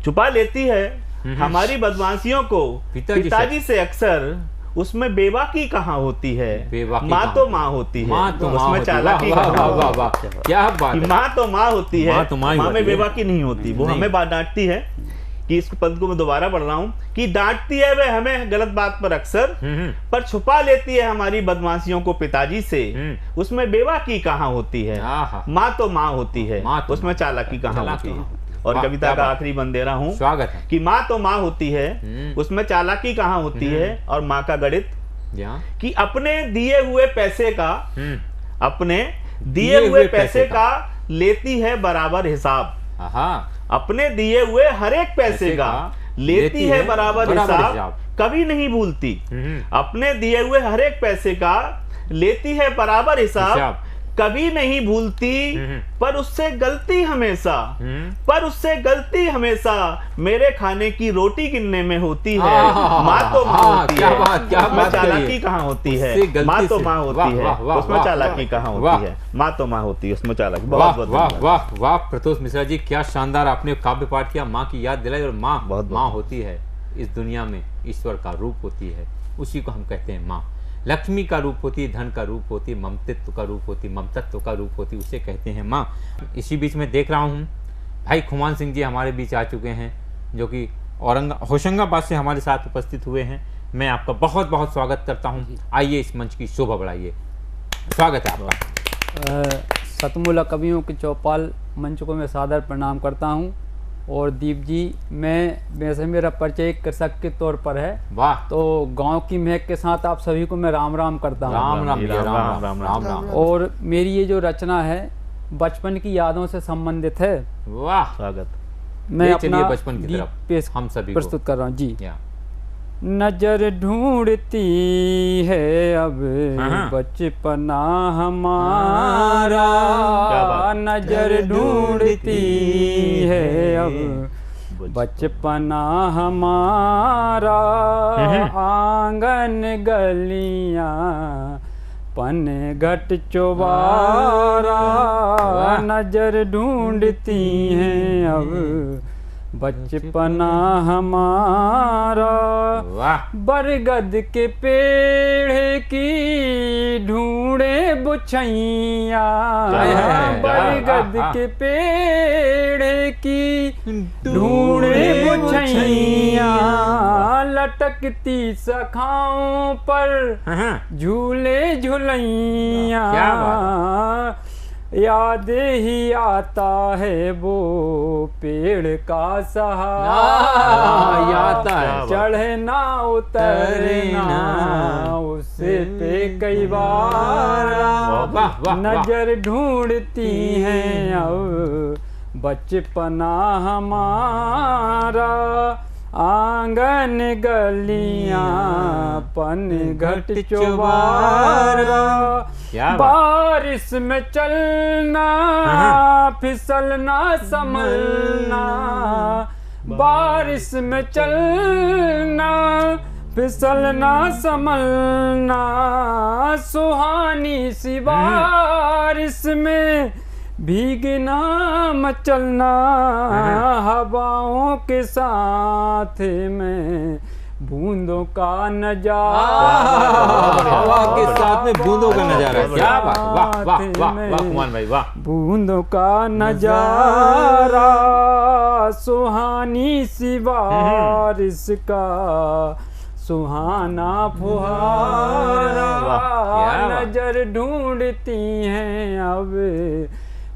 छुपा लेती है हमारी बदमाशियों को पिताजी से अक्सर। उसमें बेबाकी कहाँ होती है? माँ तो माँ होती है, उसमें चालाकी क्या बात। माँ तो माँ होती है, माँ में बेबाकी नहीं होती। वो हमें डांटती है, कि इस पद को मैं दोबारा पढ़ रहा हूँ, कि डांटती है वह हमें गलत बात पर अक्सर, पर छुपा लेती है हमारी बदमाशियों को पिताजी से। उसमें बेबाकी कहाँ होती है? माँ तो माँ होती है, उसमें चालाकी कहाँ होती है? और कविता का आखिरी बंद दे रहा हूँ, स्वागत है। कि माँ तो माँ होती है, उसमें चालाकी कहाँ होती है? और माँ का गणित, कि अपने दिए हुए पैसे का लेती है बराबर हिसाब। अपने दिए हुए हर एक पैसे का लेती है बराबर हिसाब, कभी नहीं भूलती। अपने दिए हुए हर एक पैसे का लेती है बराबर हिसाब, कभी नहीं भूलती। पर उससे गलती हमेशा मेरे खाने की रोटी गिनने में होती है। माँ तो माँ होती है, उसमें चालाकी कहाँ होती है? माँ तो माँ होती है, उसमें चालाकी कहाँ होती है? माँ तो माँ होती है, उसमें चालाकी। बहुत बहुत वाह वाह वाह। प्रतोष मिश्रा जी, क्या शानदार आपने काव्य पाठ किया, माँ की याद दिलाई। और माँ होती है इस दुनिया में, ईश्वर का रूप होती है, उसी को हम कहते हैं माँ। लक्ष्मी का रूप होती है, धन का रूप होती है, ममतत्व का रूप होती है, ममतत्व का रूप होती है, उसे कहते हैं माँ। इसी बीच में देख रहा हूँ भाई खुमान सिंह जी हमारे बीच आ चुके हैं, जो कि होशंगाबाद से हमारे साथ उपस्थित हुए हैं। मैं आपका बहुत बहुत स्वागत करता हूँ। आइए इस मंच की शोभा बढ़ाइए, स्वागत है आपका। सतमूला कवियों की चौपाल मंच को मैं सादर प्रणाम करता हूँ। और दीप जी, वैसे मेरा परिचय कृषक के तौर पर है। वाह। तो गांव की महक के साथ आप सभी को मैं राम राम करता हूँ। राम। और मेरी ये जो रचना है बचपन की यादों से संबंधित है। वाह, स्वागत। मैं अपना बचपन की तरफ पेश हम सभी प्रस्तुत कर रहा हूँ जी। नजर ढूंढती है अब बचपना हमारा, नजर ढूंढती है अब बचपना हमारा। आंगन गलियां पन घट चौबारा, नजर ढूंढती हैं अब बचपना हमारा बरगद के पेड़ की ढूंढे बुछैया, बरगद के पेड़ की ढूंढे बुछैया, लटकती सखाओं पर झूले झुलैया, याद ही आता है वो पेड़ का सहारा, आता है चढ़ना उतरना उससे पे कई बार नजर ढूंढती हैं अब बचपना हमारा, आंगन गलियां पन घट चौबारा, बारिश में चलना फिसलना संभलना, बारिश में चलना फिसलना संभलना, सुहानी सी बारिश में भीगना मचलना, हवाओं के साथ में बूंदों का नजारा, हवा के साथ में बूंदों का नजारा, क्या बात, वाह वाह वाह वाह कुमान भाई वाह, बूंदों का नजारा, सुहानी सी बारिश का सुहाना फुहारा, नजर ढूंढती हैं अब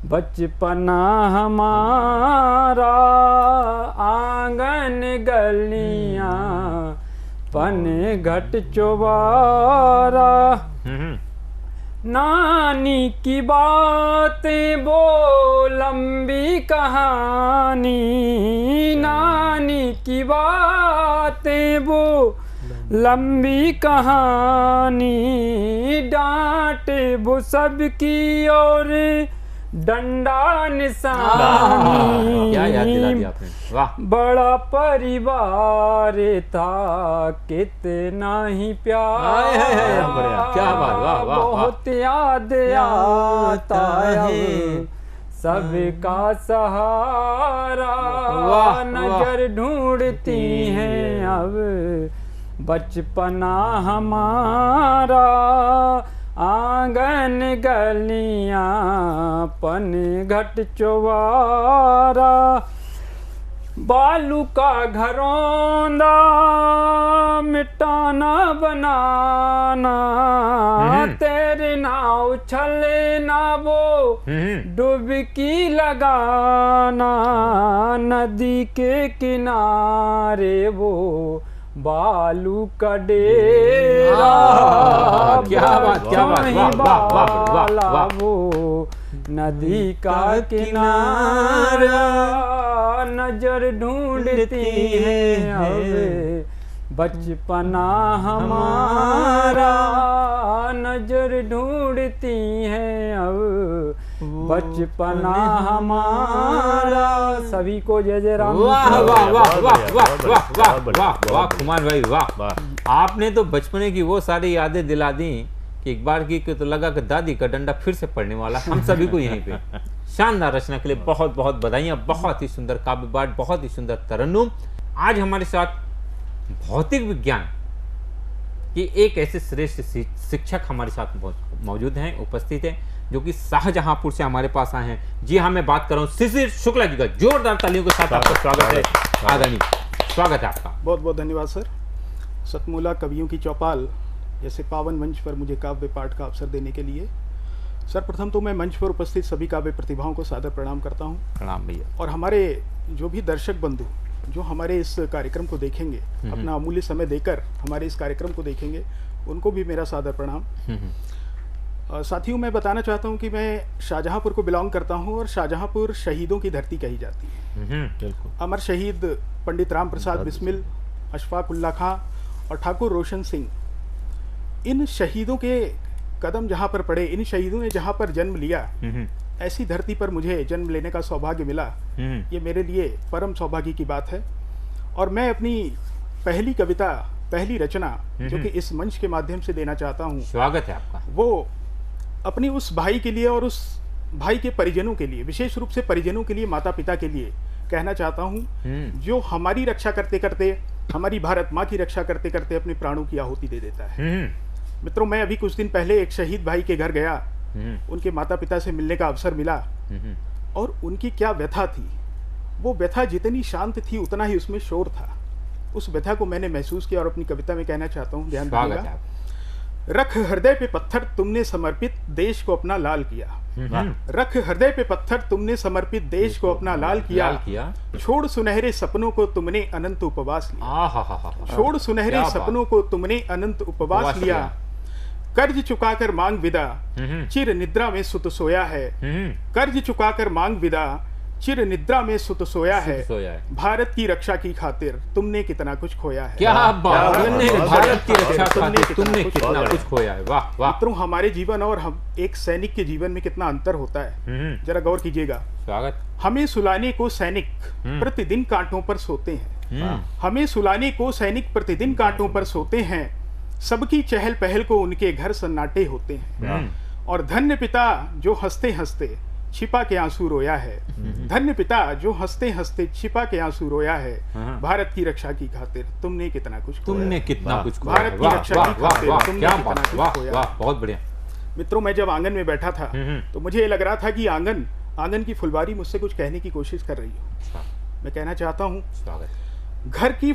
बचपना हमारा, आंगन गलियां पन घट चौबारा, नानी की बातें वो लंबी कहानी, नानी की बातें वो लंबी कहानी, डांटे वो सबकी और डंडा निशानी, क्या याद दिला दिया आपने, वाह। बड़ा परिवार था कितना ही प्यार, क्या बात, वाह वाह, बहुत याद आता है सबका सहारा, नजर ढूंढती हैं अब बचपना हमारा, आंगन गलियां पन घट चौबारा, बालू का घरौंदा मिटाना बनाना, तैरना उछलना वो डुबकी लगाना, नदी के किनारे वो बालू का डेरा, क्या बात, क्या बात, वाह वाह वाह वाह वाह, वो नदी का किनारा, नजर ढूंढती है अब बचपना हमारा, नजर ढूंढती है अब बचपना हमारा। सभी को जय जय राम। वाह वाह वाह वाह वाह वाह वाह वाह वाह कुमार भाई वाह, आपने तो बचपने की वो सारी यादें दिला दी कि एक बार की तो लगा कि दादी का डंडा फिर से पड़ने वाला हम सभी को यहीं पे। शानदार रचना के लिए बहुत बहुत बधाइयाँ, बहुत ही सुंदर काव्य पाठ, बहुत ही सुंदर तरन्नुम। आज हमारे साथ भौतिक विज्ञान कि एक ऐसे श्रेष्ठ शिक्षक हमारे साथ मौजूद हैं, उपस्थित हैं, जो कि शाहजहांपुर से हमारे पास आए हैं। जी हाँ, मैं बात कर रहा हूँ शिशिर शुक्ला जी का। जोरदार तालियों के साथ आपका स्वागत है। आदरणीय स्वागत है आपका। बहुत बहुत धन्यवाद सर। सतमूला कवियों की चौपाल जैसे पावन मंच पर मुझे काव्य पाठ का अवसर देने के लिए सर प्रथम तो मैं मंच पर उपस्थित सभी काव्य प्रतिभाओं को सादर प्रणाम करता हूँ। प्रणाम भैया। और हमारे जो भी दर्शक बंधु जो हमारे इस कार्यक्रम को देखेंगे, अपना अमूल्य समय देकर हमारे इस कार्यक्रम को देखेंगे, उनको भी मेरा सादर प्रणाम। साथियों, मैं बताना चाहता हूं कि मैं शाहजहांपुर को बिलोंग करता हूं और शाहजहांपुर शहीदों की धरती कही जाती है। अमर शहीद पंडित राम प्रसाद बिस्मिल, अशफाक उल्ला खां और ठाकुर रोशन सिंह, इन शहीदों के कदम जहां पर पड़े, इन शहीदों ने जहां पर जन्म लिया, ऐसी धरती पर मुझे जन्म लेने का सौभाग्य मिला। ये मेरे लिए परम सौभाग्य की बात है। और मैं अपनी पहली कविता, पहली रचना जो कि इस मंच के माध्यम से देना चाहता हूँ, स्वागत है आपका, वो अपनी उस भाई के लिए और उस भाई के परिजनों के लिए, विशेष रूप से परिजनों के लिए, माता पिता के लिए, कहना चाहता हूँ, जो हमारी रक्षा करते करते, हमारी भारत माँ की रक्षा करते करते अपने प्राणों की आहुति दे देता है। मित्रों, मैं अभी कुछ दिन पहले एक शहीद भाई के घर गया, उनके माता पिता से मिलने का अवसर मिला, और उनकी क्या व्यथा थी। वो व्यथा जितनी शांत थी उतना ही उसमें शोर था। उस व्यथा को मैंने महसूस किया और अपनी कविता में कहना चाहता हूँ, ध्यान दीजिएगा। रख हृदय पे पत्थर तुमने समर्पित, देश को अपना लाल किया। रख हृदय पे पत्थर तुमने समर्पित, देश को अपना लाल किया। छोड़ सुनहरे सपनों को तुमने अनंत उपवास लिया। छोड़ सुनहरे सपनों को तुमने अनंत उपवास लिया। कर्ज चुकाकर मांग विदा, चिर निद्रा में सुत सोया है। कर्ज चुकाकर मांग विदा, चिर निद्रा में सुत सोया है। भारत की रक्षा की खातिर तुमने कितना कुछ खोया है। क्या बात है, भारत की रक्षा खातिर तुमने कितना कुछ खोया है। वाह वाह। मित्रों, हमारे जीवन और हम एक सैनिक के जीवन में कितना अंतर होता है, जरा गौर कीजिएगा। स्वागत। हमें सुलाने को सैनिक प्रतिदिन कांटों पर सोते हैं। हमें सुलाने को सैनिक प्रतिदिन कांटों पर सोते हैं। सबकी चहल पहल को उनके घर सन्नाटे होते हैं। और धन्य पिता जो हंसते हंसते छिपा के आंसू रोया है। धन्य पिता जो हंसते हंसते छिपा के आंसू रोया है। भारत की रक्षा की खातिर तुमने कितना कुछ खोया। तुमने कितना कुछ खोया। भारत की रक्षा की खातिर तुमने कितना कुछ खोया। बहुत बढ़िया। मित्रों, मैं जब आंगन में बैठा था तो मुझे ये लग रहा था कि आंगन की फुलवारी मुझसे कुछ कहने की कोशिश कर रही हो। मैं कहना चाहता हूँ, घर की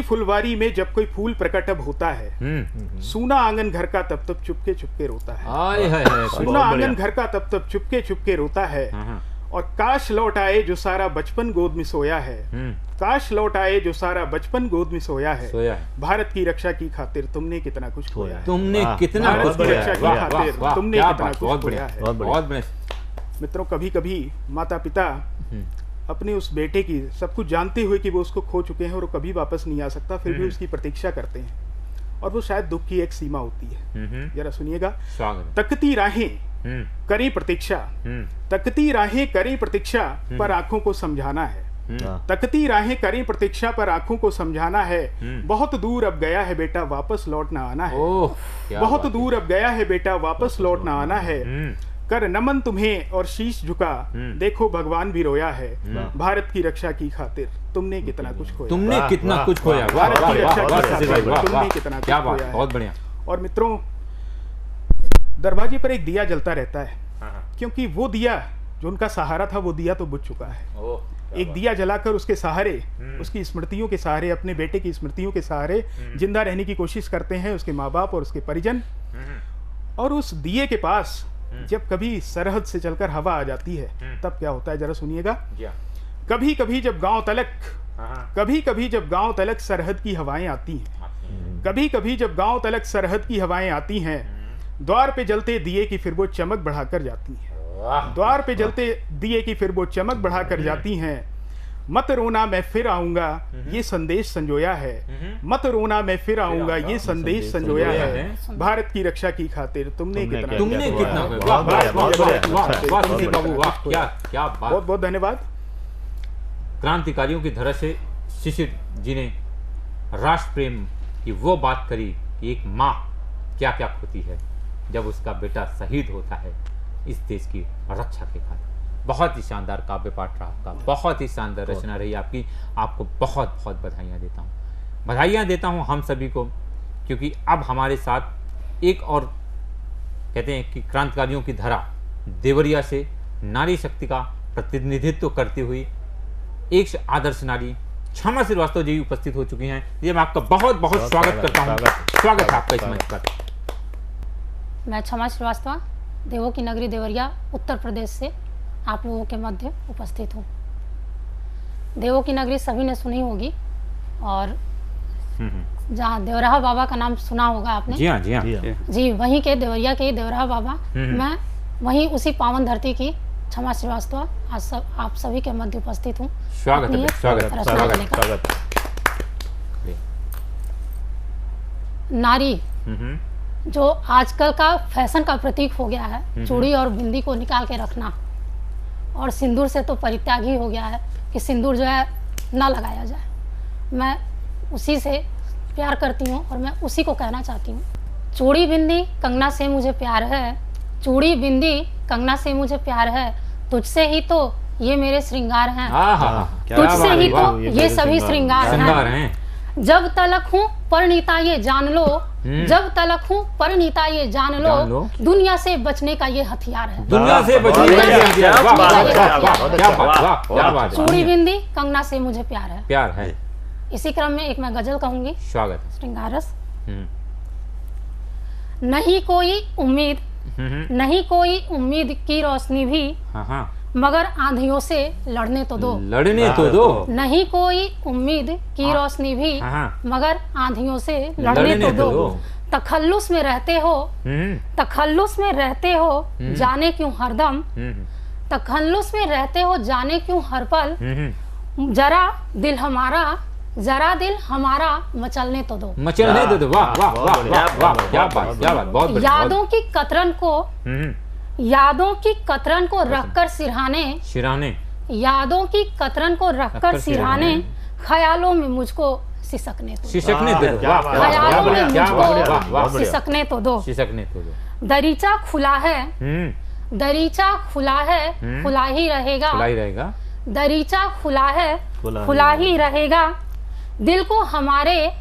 फुलवारी में जब कोई फूल प्रकट अब होता है, सूना आंगन घर का तब तब चुपके चुपके रोता है। सूना आंगन घर का तब तब चुपके चुपके रोता है। और काश लौट आए जो सारा बचपन गोद में सोया है। काश लौट आए जो सारा बचपन गोद में सोया है। भारत की रक्षा की खातिर तुमने कितना कुछ खोया है। तुमने कितना भारत की रक्षा की खातिर तुमने कितना कुछ खोया है। बहुत बढ़िया। मित्रों, कभी कभी माता पिता अपने उस बेटे की सब कुछ जानते हुए कि वो उसको खो चुके हैं और वो कभी वापस नहीं आ सकता, फिर भी उसकी प्रतीक्षा करते हैं। और वो शायद दुख की एक सीमा होती है। जरा सुनिएगा। तकती राहें करें प्रतीक्षा, तकती राहें करें प्रतीक्षा, पर आंखों को समझाना है। तकती राहें करें प्रतीक्षा, पर आंखों को समझाना है। बहुत दूर अब गया है बेटा, वापस लौटना आना है। बहुत दूर अब गया है बेटा, वापस लौटना आना है। कर नमन तुम्हें और शीश झुका, देखो भगवान भी रोया है। भारत की रक्षा की खातिर तुमने कितना कुछ खोया। तुमने कितना कुछ खोया। भारत की रक्षा की खातिर तुमने कितना कुछ खोया है। बहुत बढ़िया। और मित्रों, दरवाजे पर एक दिया जलता रहता है, क्योंकि वो दिया जो उनका सहारा था, वो दिया तो बुझ चुका है। एक दिया जलाकर उसके सहारे, उसकी स्मृतियों के सहारे, अपने बेटे की स्मृतियों के सहारे जिंदा रहने की कोशिश करते हैं उसके माँ बाप और उसके परिजन। और उस दिए के पास जब कभी सरहद से चलकर हवा आ जाती है, तब क्या होता है, जरा सुनिएगा। कभी कभी जब गांव तलक सरहद की हवाएं आती हैं। कभी कभी जब गांव तलक सरहद की हवाएं आती हैं, द्वार पे जलते दिए की फिर वो चमक बढ़ाकर जाती हैं। द्वार पे जलते दिए की फिर वो चमक बढ़ाकर जाती हैं। मत रोना मैं फिर आऊंगा, ये संदेश संजोया है। मत रोना मैं फिर आऊंगा, ये संदेश संजोया है। भारत की रक्षा की खातिर तुमने कितना। बहुत बहुत धन्यवाद। क्रांतिकारियों की धरा से शिशिर जी ने राष्ट्र प्रेम की वो बात करी कि एक माँ क्या क्या खोती है जब उसका बेटा शहीद होता है इस देश की रक्षा के खातिर। बहुत ही शानदार काव्य पाठ रहा आपका, बहुत ही शानदार रचना रही आपकी। आपको बहुत बहुत बधाइयाँ देता हूँ। बधाइयाँ देता हूँ हम सभी को, क्योंकि अब हमारे साथ एक और कहते हैं कि क्रांतिकारियों की धरा देवरिया से नारी शक्ति का प्रतिनिधित्व करती हुई एक आदर्श नारी क्षमा श्रीवास्तव जी उपस्थित हो चुकी हैं। ये मैं आपका बहुत बहुत स्वागत करता हूँ। स्वागत है आपका इस मंच पर। मैं क्षमा श्रीवास्तव, देवों की नगरी देवरिया, उत्तर प्रदेश से आप लोगों के मध्य उपस्थित हूँ। देवों की नगरी सभी ने सुनी होगी, और जहाँ देवराहा बाबा का नाम सुना होगा आपने। जी हाँ, जी हाँ, जी वहीं के देवरिया के देवराहा बाबा। मैं वहीं उसी पावन धरती की क्षमा श्रीवास्तव आज आप सभी के मध्य उपस्थित हूँ। स्वागत है, स्वागत। नारी जो आजकल का फैशन का प्रतीक हो गया है, चूड़ी और बिंदी को निकाल के रखना, और सिंदूर से तो परित्याग ही हो गया है कि सिंदूर जो है ना लगाया जाए। मैं उसी से प्यार करती हूँ और मैं उसी को कहना चाहती हूँ। चूड़ी बिंदी कंगना से मुझे प्यार है, चूड़ी बिंदी कंगना से मुझे प्यार है, तुझसे ही तो ये मेरे श्रृंगार हैं, क्या तुझसे बात ही है, वाह, तो ये सभी श्रृंगार हैं। जब तलक हूँ परिणीता ये जान लो, जब तलक हूँ परिणीता ये जान लो, दुनिया से बचने का ये हथियार है। दुनिया से बचने का ये हथियार, वाह, वाह, वाह, वाह, क्या बात, वाह, क्या बात है। चूड़ी बिंदी कंगना से मुझे प्यार है। प्यार है। इसी क्रम में एक मैं गजल कहूंगी। स्वागत है। श्रृंगार रस। नहीं कोई उम्मीद, नहीं कोई उम्मीद की रोशनी भी, मगर आंधियों से लड़ने तो दो, लड़ने तो दो। नहीं कोई उम्मीद की रोशनी भी, मगर आंधियों से लड़ने तो दो। तखल्लुस में रहते हो, तखल्लुस में रहते हो, जाने क्यों हरदम, तखल्लुस में रहते हो जाने क्यों हर पल, जरा दिल हमारा, जरा दिल हमारा मचलने तो दो, मचलने तो दो। वाह वाह वाह वाह, क्या बात, क्या बात, बहुत बढ़िया। यादों की कतरन को, यादों की कतरन को रखकर सिरहाने, सिरहाने, यादों की कतरन को रखकर सिरहाने, ख्यालों में मुझको सिसकने तो दो, सिसकने तो दो। वाह, ख्यालों में वाह, मुझको सिसकने तो दो, सिसकने तो दो। दरीचा खुला है, दरीचा खुला है, खुला ही रहेगा, खुला ही रहेगा। दरीचा खुला है, खुला ही रहेगा, दिल को हमारे,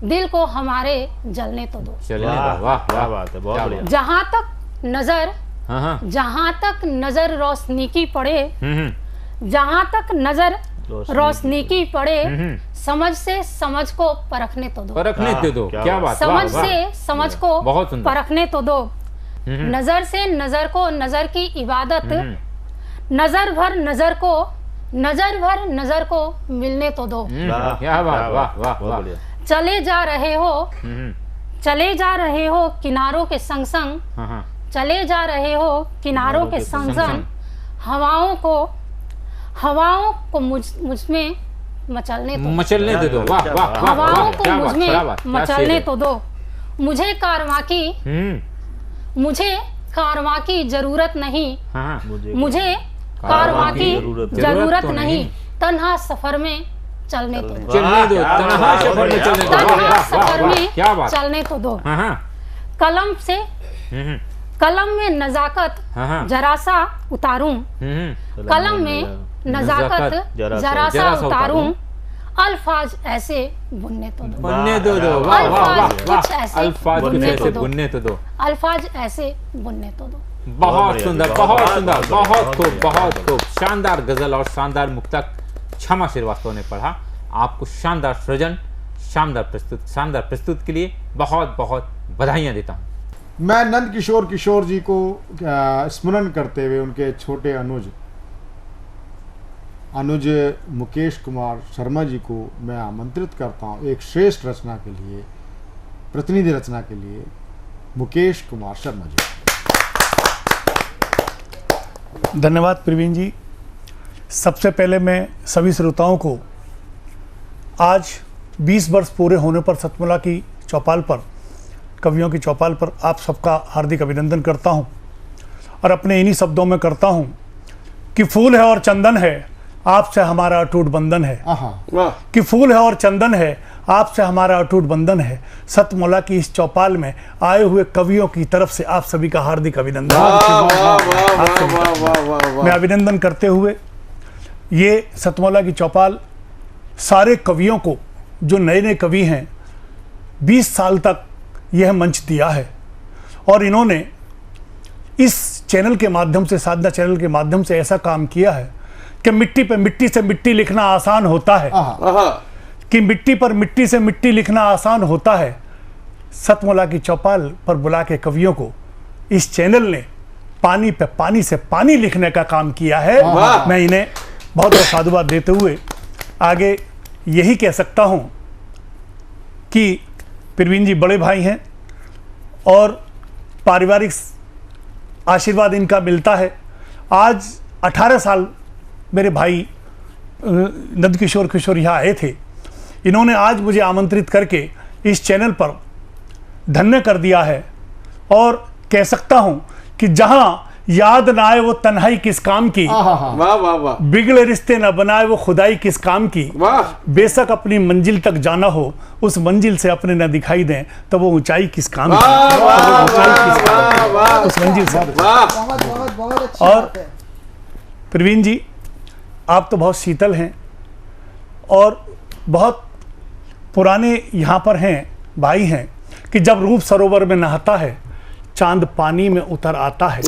दिल को हमारे जलने तो दो। चलिए, वाह, क्या बात है, बहुत बढ़िया। जहाँ तक नजर, जहाँ तक नजर रोशनी की पड़े, जहाँ तक नजर रोशनी की पड़े, समझ से समझ को परखने तो दो, परखने तो दो, क्या बात, समझ से समझ को परखने तो दो। नजर से नजर को नजर की इबादत, नजर भर नजर को, नजर भर नजर को मिलने तो दो। क्या बात, वाह वाह वाह। चले जा रहे हो, चले जा रहे हो किनारों के संग संग, चले जा रहे हो किनारों के संग संग, हवाओं को मुझ में मचलने तो, मचलने तो दो। वाह वाह, हवाओं को मुझ में मचलने तो दो। मुझे कारवां की, मुझे कारवां की जरूरत नहीं, मुझे कारवां की जरूरत नहीं, तन्हा सफर में चलने तो दो, चलने दो, तन्हा सफर में चलने दो, तन्हा सफर में क्या बात, चलने तो दो। कलम से, कलम में नजाकत जरा सा उतारूं, कलम में नजाकत जरा सा उतारूं, अल्फाज ऐसे बुनने तो दो, बुनने तो दो। वाह वाह वाह, अल्फाज कुछ ऐसे बुनने तो दो, अल्फाज ऐसे बुनने तो दो। बहुत सुंदर, बहुत सुंदर, बहुत खूब, बहुत खूब। शानदार गजल और शानदार मुक्तक क्षमा श्रीवास्तव ने पढ़ा। आपको शानदार सृजन, शानदार प्रस्तुत के लिए बहुत बहुत बधाइयाँ देता हूँ। मैं नंद किशोर जी को स्मरण करते हुए उनके छोटे अनुज मुकेश कुमार शर्मा जी को मैं आमंत्रित करता हूँ एक श्रेष्ठ रचना के लिए, प्रतिनिधि रचना के लिए। मुकेश कुमार शर्मा जी। धन्यवाद प्रवीण जी। सबसे पहले मैं सभी श्रोताओं को आज 20 वर्ष पूरे होने पर सतमुला की चौपाल पर, कवियों की चौपाल पर आप सबका हार्दिक अभिनंदन करता हूं और अपने इन्हीं शब्दों में करता हूं कि फूल है और चंदन है, आपसे हमारा अटूट बंधन है। कि फूल है और चंदन है, आपसे हमारा अटूट बंधन है। सतमुला की इस चौपाल में आए हुए कवियों की तरफ से आप सभी का हार्दिक अभिनंदन। मैं अभिनंदन करते हुए ये सतमुला की चौपाल सारे कवियों को, जो नए नए कवि हैं, 20 साल तक यह मंच दिया है और इन्होंने इस चैनल के माध्यम से, साधना चैनल के माध्यम से ऐसा काम किया है कि मिट्टी पे मिट्टी से मिट्टी लिखना आसान होता है, कि मिट्टी पर मिट्टी से मिट्टी लिखना आसान होता है। सतमुला की चौपाल पर बुला के कवियों को इस चैनल ने पानी पे पानी से पानी लिखने का काम किया है। मैं इन्हें बहुत बहुत साधुवाद देते हुए आगे यही कह सकता हूं कि प्रवीण जी बड़े भाई हैं और पारिवारिक आशीर्वाद इनका मिलता है। आज 18 साल मेरे भाई नंद किशोर यहाँ आए थे। इन्होंने आज मुझे आमंत्रित करके इस चैनल पर धन्य कर दिया है और कह सकता हूं कि जहां याद ना आए वो तन्हाई किस काम की, वाह वाह वाह, बिगड़े रिश्ते न बनाए वो खुदाई किस काम की, बेशक अपनी मंजिल तक जाना हो, उस मंजिल से अपने न दिखाई दें तो वो ऊंचाई किस काम की, उस मंजिल से। और प्रवीण जी आप तो बहुत शीतल हैं और बहुत पुराने यहाँ पर हैं भाई हैं कि जब रूप सरोवर में नहाता है चांद पानी में उतर आता है,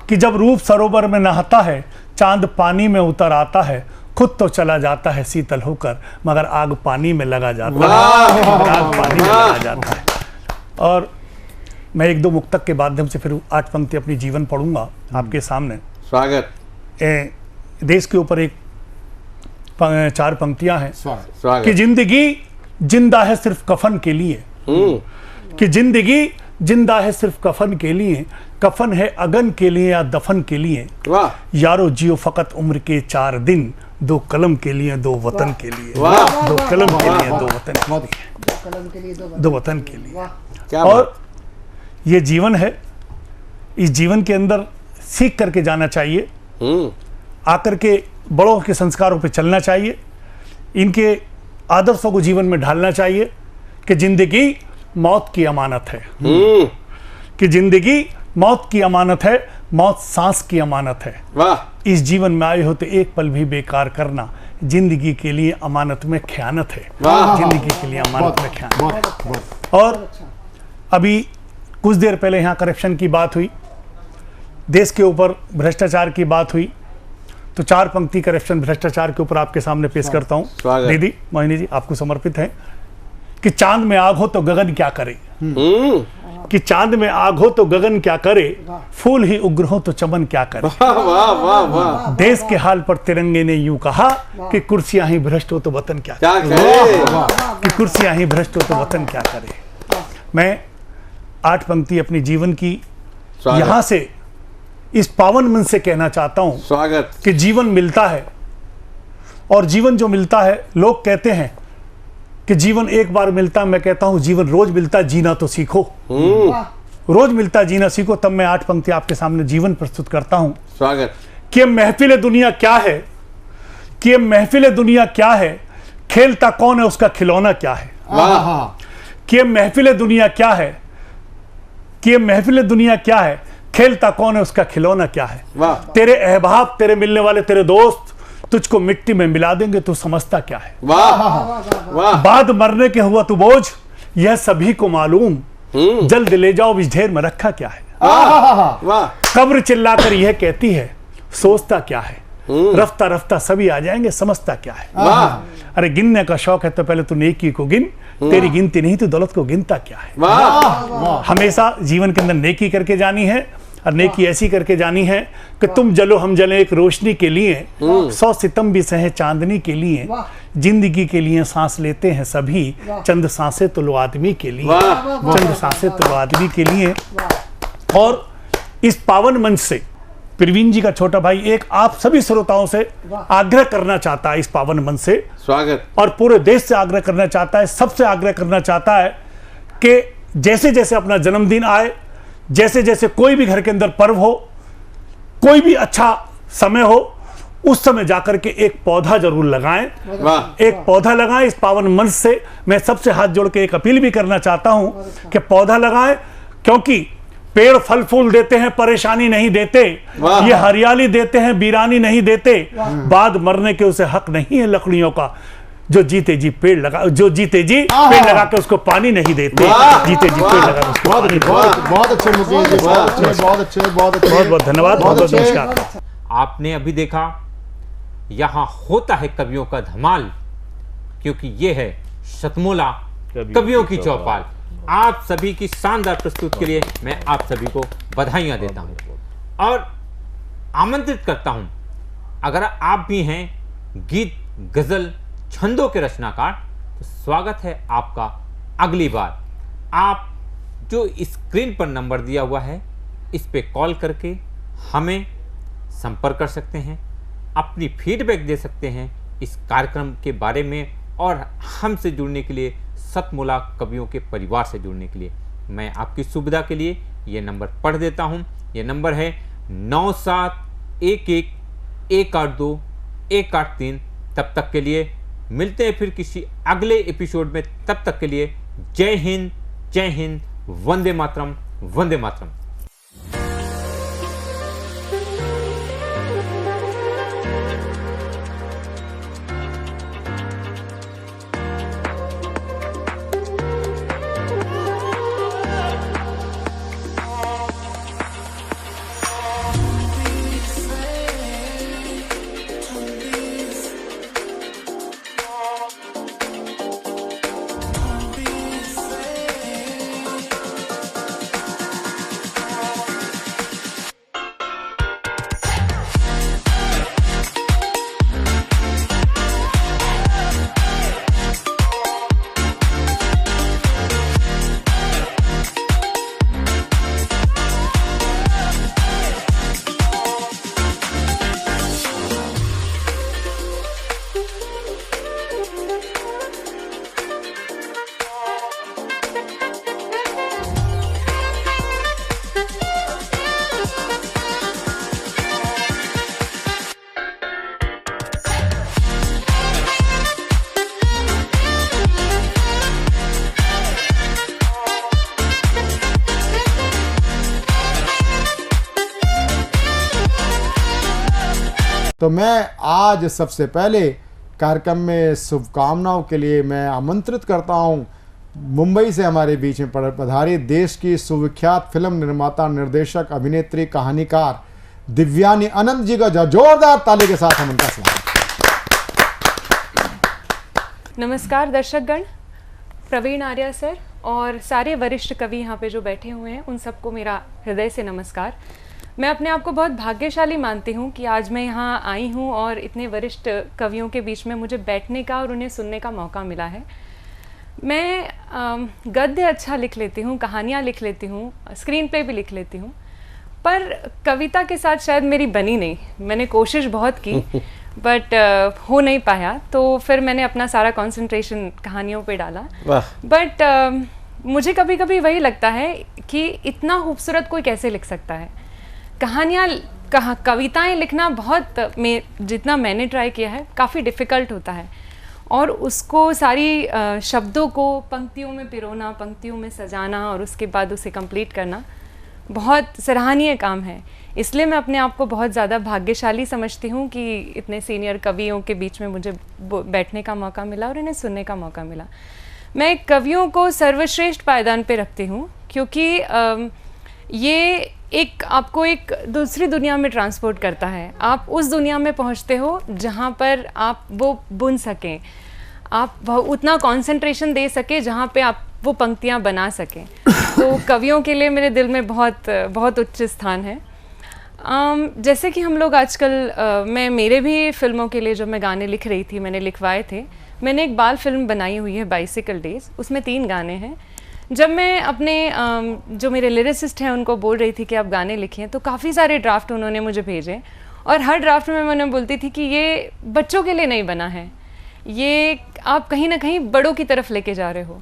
कि जब रूप सरोवर में नहाता है चांद पानी में उतर आता है, खुद तो चला जाता है शीतल होकर मगर आग पानी में लगा जाता है, आग पानी में लगा जाता है। और मैं एक दो मुक्तक के माध्यम से फिर 8 पंक्ति अपनी जीवन पढ़ूंगा आपके सामने। स्वागत। देश के ऊपर एक 4 पंक्तियां हैं स्वागत। कि जिंदगी जिंदा है सिर्फ कफन के लिए, कि जिंदगी जिंदा है सिर्फ कफन के लिए, कफन है अगन के लिए या दफन के लिए, यारो जियो फकत उम्र के 4 दिन, 2 कलम के लिए 2 वतन के लिए, 2 कलम के लिए 2 वतन के लिए, 2 वतन के लिए। और ये जीवन है, इस जीवन के अंदर सीख करके जाना चाहिए, आकर के बड़ों के संस्कारों पे चलना चाहिए, इनके आदर्शों को जीवन में ढालना चाहिए कि जिंदगी मौत की अमानत है, कि जिंदगी मौत की अमानत है, मौत सांस की अमानत है। इस जीवन में आए हो तो एक पल भी बेकार करना, जिंदगी के लिए अमानत में ख़यानत है, जिंदगी के लिए अमानत में ख़यानत। और अभी कुछ देर पहले यहाँ करप्शन की बात हुई, देश के ऊपर भ्रष्टाचार की बात हुई, तो 4 पंक्ति करप्शन भ्रष्टाचार के ऊपर आपके सामने पेश करता हूँ। दीदी मोहिनी जी आपको समर्पित है कि चांद में आग हो तो गगन क्या करे, कि चांद में आग हो तो गगन क्या करे, फूल ही उग्र हो तो चमन क्या करे। देश के हाल पर तिरंगे ने यूं कहा कि कुर्सियां ही भ्रष्ट हो तो वतन क्या करे, कि कुर्सियां ही भ्रष्ट हो तो वतन क्या करे। मैं 8 पंक्ति अपनी जीवन की यहां से इस पावन मन से कहना चाहता हूं स्वागत कि जीवन मिलता है, और जीवन जो मिलता है, लोग कहते हैं कि जीवन एक बार मिलता, मैं कहता हूं जीवन रोज मिलता, जीना तो सीखो, रोज मिलता जीना सीखो। तब मैं 8 पंक्ति आपके सामने जीवन प्रस्तुत करता हूं। स्वागत। कि महफिल दुनिया क्या है, कि महफिल दुनिया क्या है, खेलता कौन है उसका खिलौना क्या है। कि महफिल दुनिया क्या है, कि महफिल दुनिया क्या है, खेलता कौन है उसका खिलौना क्या है। तेरे अहबाब, तेरे मिलने वाले तेरे दोस्त तुझको मिट्टी में मिला देंगे, तू समझता क्या है। बाद मरने के हुआ तू बोझ, यह सभी को मालूम, जल्द ले जाओ इस ढेर में रखा क्या है। कब्र चिल्लाकर यह कहती है, सोचता क्या है, रफ्ता रफ्ता सभी आ जाएंगे, समझता क्या है। अरे गिनने का शौक है तो पहले तू नेकी को गिन, तेरी गिनती नहीं तो दौलत को गिनता क्या है। हमेशा जीवन के अंदर नेकी करके जानी है, और नेकी ऐसी करके जानी है कि तुम जलो हम जले एक रोशनी के लिए, 100 सितम भी सहे चांदनी के लिए, जिंदगी के लिए सांस लेते हैं सभी, चंद सांसें तो लो आदमी के लिए, चंद सांसें तो लो आदमी के लिए। और इस पावन मंच से प्रवीण जी का छोटा भाई एक आप सभी श्रोताओं से आग्रह करना चाहता है, इस पावन मंच से स्वागत, और पूरे देश से आग्रह करना चाहता है, सबसे आग्रह करना चाहता है कि जैसे जैसे अपना जन्मदिन आए, जैसे जैसे कोई भी घर के अंदर पर्व हो, कोई भी अच्छा समय हो, उस समय जाकर के एक पौधा जरूर लगाएं, एक पौधा लगाएं। इस पावन मंच से मैं सबसे हाथ जोड़ के एक अपील भी करना चाहता हूं कि पौधा लगाएं, क्योंकि पेड़ फल फूल देते हैं, परेशानी नहीं देते, ये हरियाली देते हैं, वीरानी नहीं देते, बाद मरने के उसे हक नहीं है लकड़ियों का, जो जीते जी पेड़ लगा, जो जीते जी पेड़ लगा के उसको पानी नहीं देते, जीते जी पेड़ लगा उसको बहुत अच्छे बहुत अच्छे बहुत बहुत धन्यवाद, बहुत बहुत नमस्कार। आपने अभी देखा यहाँ होता है कवियों का धमाल, क्योंकि ये है शतमोला कवियों की चौपाल। आप सभी की शानदार प्रस्तुत के लिए मैं आप सभी को बधाइयां देता हूं और आमंत्रित करता हूं, अगर आप भी हैं गीत गजल छंदों के रचनाकार, तो स्वागत है आपका अगली बार। आप जो स्क्रीन पर नंबर दिया हुआ है, इस पे कॉल करके हमें संपर्क कर सकते हैं, अपनी फीडबैक दे सकते हैं इस कार्यक्रम के बारे में, और हमसे जुड़ने के लिए, सतमोला कवियों के परिवार से जुड़ने के लिए मैं आपकी सुविधा के लिए ये नंबर पढ़ देता हूँ। ये नंबर है 9711182183। तब तक के लिए मिलते हैं फिर किसी अगले एपिसोड में। तब तक के लिए जय हिंद, वंदे मातरम, वंदे मातरम। तो मैं आज सबसे पहले कार्यक्रम में शुभकामनाओं के लिए मैं आमंत्रित करता हूं मुंबई से हमारे बीच में पधारी देश की सुविख्यात फिल्म निर्माता, निर्देशक, अभिनेत्री, कहानीकार दिव्यानी अनंत जी का जोरदार ताली के साथ हम उनका स्वागत। नमस्कार दर्शकगण, प्रवीण आर्या सर और सारे वरिष्ठ कवि यहाँ पे जो बैठे हुए हैं उन सबको मेरा हृदय से नमस्कार। मैं अपने आप को बहुत भाग्यशाली मानती हूँ कि आज मैं यहाँ आई हूँ और इतने वरिष्ठ कवियों के बीच में मुझे बैठने का और उन्हें सुनने का मौका मिला है। मैं गद्य अच्छा लिख लेती हूँ, कहानियाँ लिख लेती हूँ, स्क्रीन प्ले भी लिख लेती हूँ, पर कविता के साथ शायद मेरी बनी नहीं। मैंने कोशिश बहुत की बट हो नहीं पाया, तो फिर मैंने अपना सारा कंसंट्रेशन कहानियों पे डाला। बट मुझे कभी कभी वही लगता है कि इतना खूबसूरत कोई कैसे लिख सकता है। कहानियाँ कविताएं लिखना बहुत जितना मैंने ट्राई किया है काफ़ी डिफ़िकल्ट होता है, और उसको सारी शब्दों को पंक्तियों में पिरोना, पंक्तियों में सजाना और उसके बाद उसे कंप्लीट करना बहुत सराहनीय काम है। इसलिए मैं अपने आप को बहुत ज़्यादा भाग्यशाली समझती हूँ कि इतने सीनियर कवियों के बीच में मुझे बैठने का मौका मिला और इन्हें सुनने का मौका मिला। मैं कवियों को सर्वश्रेष्ठ पायदान पे रखती हूँ क्योंकि ये एक आपको एक दूसरी दुनिया में ट्रांसपोर्ट करता है। आप उस दुनिया में पहुँचते हो जहाँ पर आप वो बुन सकें, आप उतना कंसंट्रेशन दे सके जहाँ पे आप वो पंक्तियाँ बना सकें। तो कवियों के लिए मेरे दिल में बहुत बहुत उच्च स्थान है। जैसे कि हम लोग आजकल मैं मेरे भी फिल्मों के लिए जब मैं गाने लिख रही थी, मैंने लिखवाए थे। मैंने एक बाल फिल्म बनाई हुई है बाइसिकल डेज, उसमें 3 गाने हैं। जब मैं अपने जो मेरे लिरिसिस्ट हैं उनको बोल रही थी कि आप गाने लिखें, तो काफ़ी सारे ड्राफ्ट उन्होंने मुझे भेजे और हर ड्राफ्ट में मैं उन्हें बोलती थी कि ये बच्चों के लिए नहीं बना है, ये आप कहीं ना कहीं बड़ों की तरफ लेके जा रहे हो।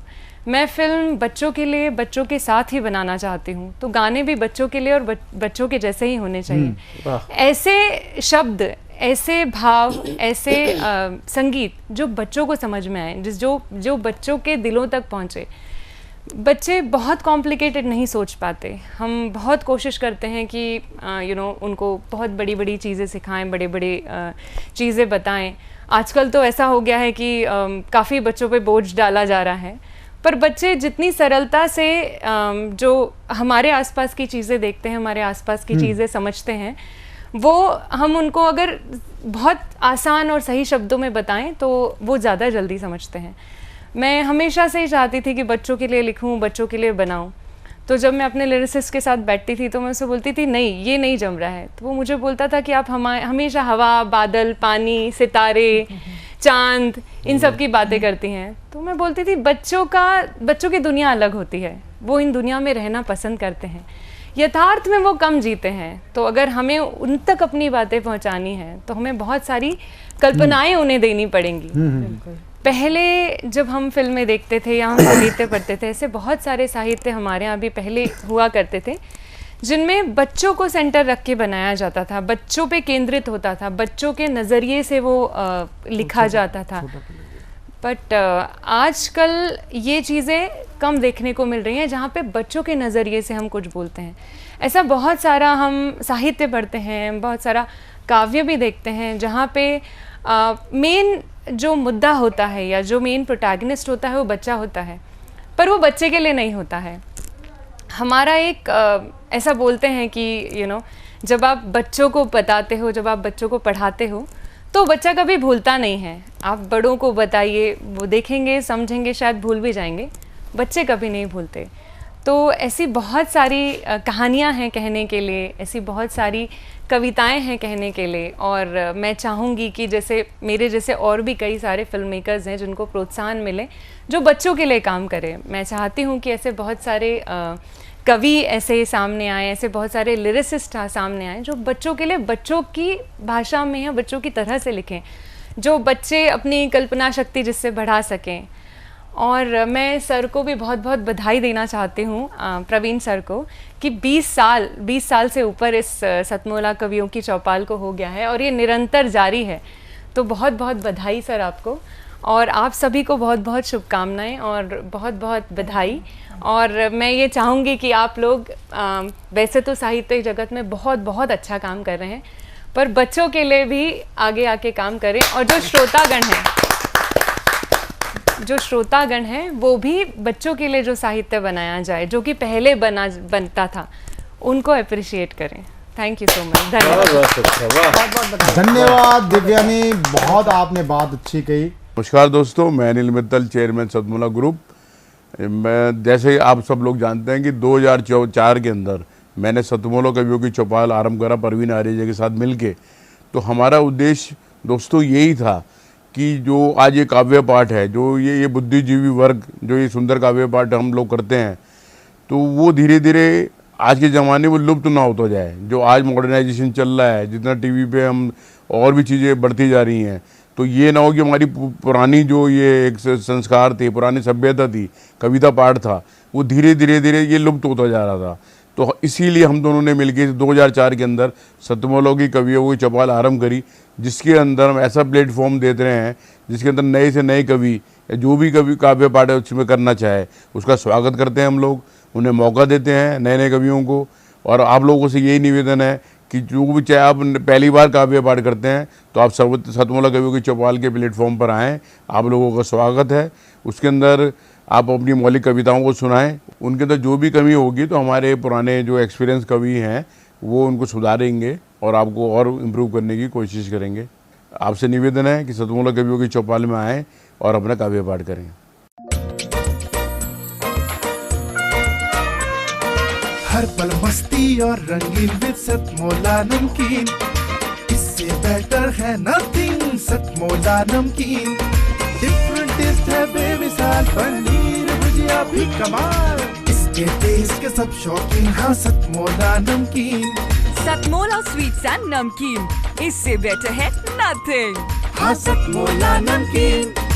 मैं फिल्म बच्चों के लिए, बच्चों के साथ ही बनाना चाहती हूँ, तो गाने भी बच्चों के लिए और बच्चों के जैसे ही होने चाहिए। ऐसे शब्द, ऐसे भाव, ऐसे संगीत जो बच्चों को समझ में आए, जो बच्चों के दिलों तक पहुँचे। बच्चे बहुत कॉम्प्लिकेटेड नहीं सोच पाते। हम बहुत कोशिश करते हैं कि उनको बहुत बड़ी बड़ी चीज़ें सिखाएं, बड़े बड़े चीज़ें बताएं। आजकल तो ऐसा हो गया है कि काफ़ी बच्चों पे बोझ डाला जा रहा है, पर बच्चे जितनी सरलता से जो हमारे आसपास की चीज़ें देखते हैं, हमारे आसपास की चीज़ें समझते हैं, वो हम उनको अगर बहुत आसान और सही शब्दों में बताएं तो वो ज़्यादा जल्दी समझते हैं। मैं हमेशा से ही चाहती थी कि बच्चों के लिए लिखूं, बच्चों के लिए बनाऊं। तो जब मैं अपने लिरिसिस्ट के साथ बैठती थी तो मैं उससे बोलती थी नहीं, ये नहीं जम रहा है। तो वो मुझे बोलता था कि आप हमेशा हवा, बादल, पानी, सितारे, चांद, इन सब की बातें करती हैं। तो मैं बोलती थी बच्चों की दुनिया अलग होती है, वो इन दुनिया में रहना पसंद करते हैं, यथार्थ में वो कम जीते हैं। तो अगर हमें उन तक अपनी बातें पहुंचानी है तो हमें बहुत सारी कल्पनाएं उन्हें देनी पड़ेंगी। पहले जब हम फिल्में देखते थे या हम साहित्य पढ़ते थे, ऐसे बहुत सारे साहित्य हमारे यहाँ भी पहले हुआ करते थे जिनमें बच्चों को सेंटर रख के बनाया जाता था, बच्चों पे केंद्रित होता था, बच्चों के नज़रिए से वो लिखा जाता था। बट आजकल ये चीज़ें कम देखने को मिल रही हैं जहाँ पे बच्चों के नज़रिए से हम कुछ बोलते हैं। ऐसा बहुत सारा हम साहित्य पढ़ते हैं, बहुत सारा काव्य भी देखते हैं जहाँ पे मेन जो मुद्दा होता है या जो मेन प्रोटैगनिस्ट होता है वो बच्चा होता है, पर वो बच्चे के लिए नहीं होता है। हमारा एक ऐसा बोलते हैं कि जब आप बच्चों को बताते हो, जब आप बच्चों को पढ़ाते हो तो बच्चा कभी भूलता नहीं है। आप बड़ों को बताइए, वो देखेंगे, समझेंगे, शायद भूल भी जाएंगे, बच्चे कभी नहीं भूलते। तो ऐसी बहुत सारी कहानियाँ हैं कहने के लिए, ऐसी बहुत सारी कविताएं हैं कहने के लिए, और मैं चाहूँगी कि जैसे मेरे जैसे और भी कई सारे फिल्म मेकर्स हैं जिनको प्रोत्साहन मिले, जो बच्चों के लिए काम करें। मैं चाहती हूँ कि ऐसे बहुत सारे कवि ऐसे सामने आए, ऐसे बहुत सारे लिरिसिस्ट सामने आए जो बच्चों के लिए, बच्चों की भाषा में या बच्चों की तरह से लिखें, जो बच्चे अपनी कल्पना शक्ति जिससे बढ़ा सकें। और मैं सर को भी बहुत बहुत बधाई देना चाहती हूँ, प्रवीण सर को, कि 20 साल से ऊपर इस सतमोला कवियों की चौपाल को हो गया है और ये निरंतर जारी है। तो बहुत बहुत बधाई सर आपको, और आप सभी को बहुत बहुत शुभकामनाएं और बहुत बहुत बधाई। और मैं ये चाहूँगी कि आप लोग वैसे तो साहित्य जगत में बहुत बहुत अच्छा काम कर रहे हैं, पर बच्चों के लिए भी आगे आके काम करें। और जो श्रोतागण हैं वो भी बच्चों के लिए जो साहित्य बनाया जाए, जो कि पहले बनता था, उनको अप्रिशिएट करें। Thank you so much. धन्यवाद। धन्यवाद दिव्या ने, बहुत आपने बात अच्छी कही। नमस्कार दोस्तों, मैं अनिल मित्तल, चेयरमैन सतमोला ग्रुप। मैं जैसे आप सब लोग जानते हैं कि 2004 के अंदर मैंने सतमोला कवियों की चौपाल आरंभ करा परवीन आर्य के साथ मिलके। तो हमारा उद्देश्य दोस्तों यही था कि जो आज ये काव्य पाठ है, जो ये बुद्धिजीवी वर्ग जो ये सुंदर काव्य पाठ हम लोग करते हैं, तो वो धीरे धीरे आज के ज़माने में लुप्त ना होता जाए। जो आज मॉडर्नाइजेशन चल रहा है, जितना टीवी पे हम और भी चीज़ें बढ़ती जा रही हैं, तो ये ना हो कि हमारी पुरानी जो ये एक संस्कार थे, पुरानी सभ्यता थी, कविता पाठ था, वो धीरे धीरे ये लुप्त होता जा रहा था। तो इसीलिए हम दोनों ने मिलकर 2004 के अंदर सतमोला की कवियों की चौपाल आरंभ करी, जिसके अंदर हम ऐसा प्लेटफॉर्म देते रहे हैं जिसके अंदर नए से नए कवि, जो भी कवि काव्य पाठ उसमें करना चाहे उसका स्वागत करते हैं हम लोग, उन्हें मौका देते हैं नए नए कवियों को। और आप लोगों से यही निवेदन है कि जो भी चाहे आप पहली बार काव्य पाठ करते हैं तो आप सतमोला कवियों की चौपाल के प्लेटफॉर्म पर आएँ, आप लोगों का स्वागत है। उसके अंदर आप अपनी मौलिक कविताओं को सुनाएं, उनके अंदर जो भी कमी होगी तो हमारे पुराने जो एक्सपीरियंस कवि हैं वो उनको सुधारेंगे और आपको और इम्प्रूव करने की कोशिश करेंगे। आपसे निवेदन है कि सतमोला कवियों की चौपाल में आएँ और अपना काव्य पाठ करें। हर पल मस्ती और रंगीन विद सतमोला नमकीन, इससे बेटर है नथिंग। सतमोला नमकीन डिफरेंट टेस्ट है बेमिसाल, पनीर भुजिया भी कमाल, इसके टेस्ट के सब शौकीन। हाँ सतमोला नमकीन, सतमोला स्वीट्स एंड नमकीन, इससे बेटर है नथिंग। हाँ सतमोला नमकीन।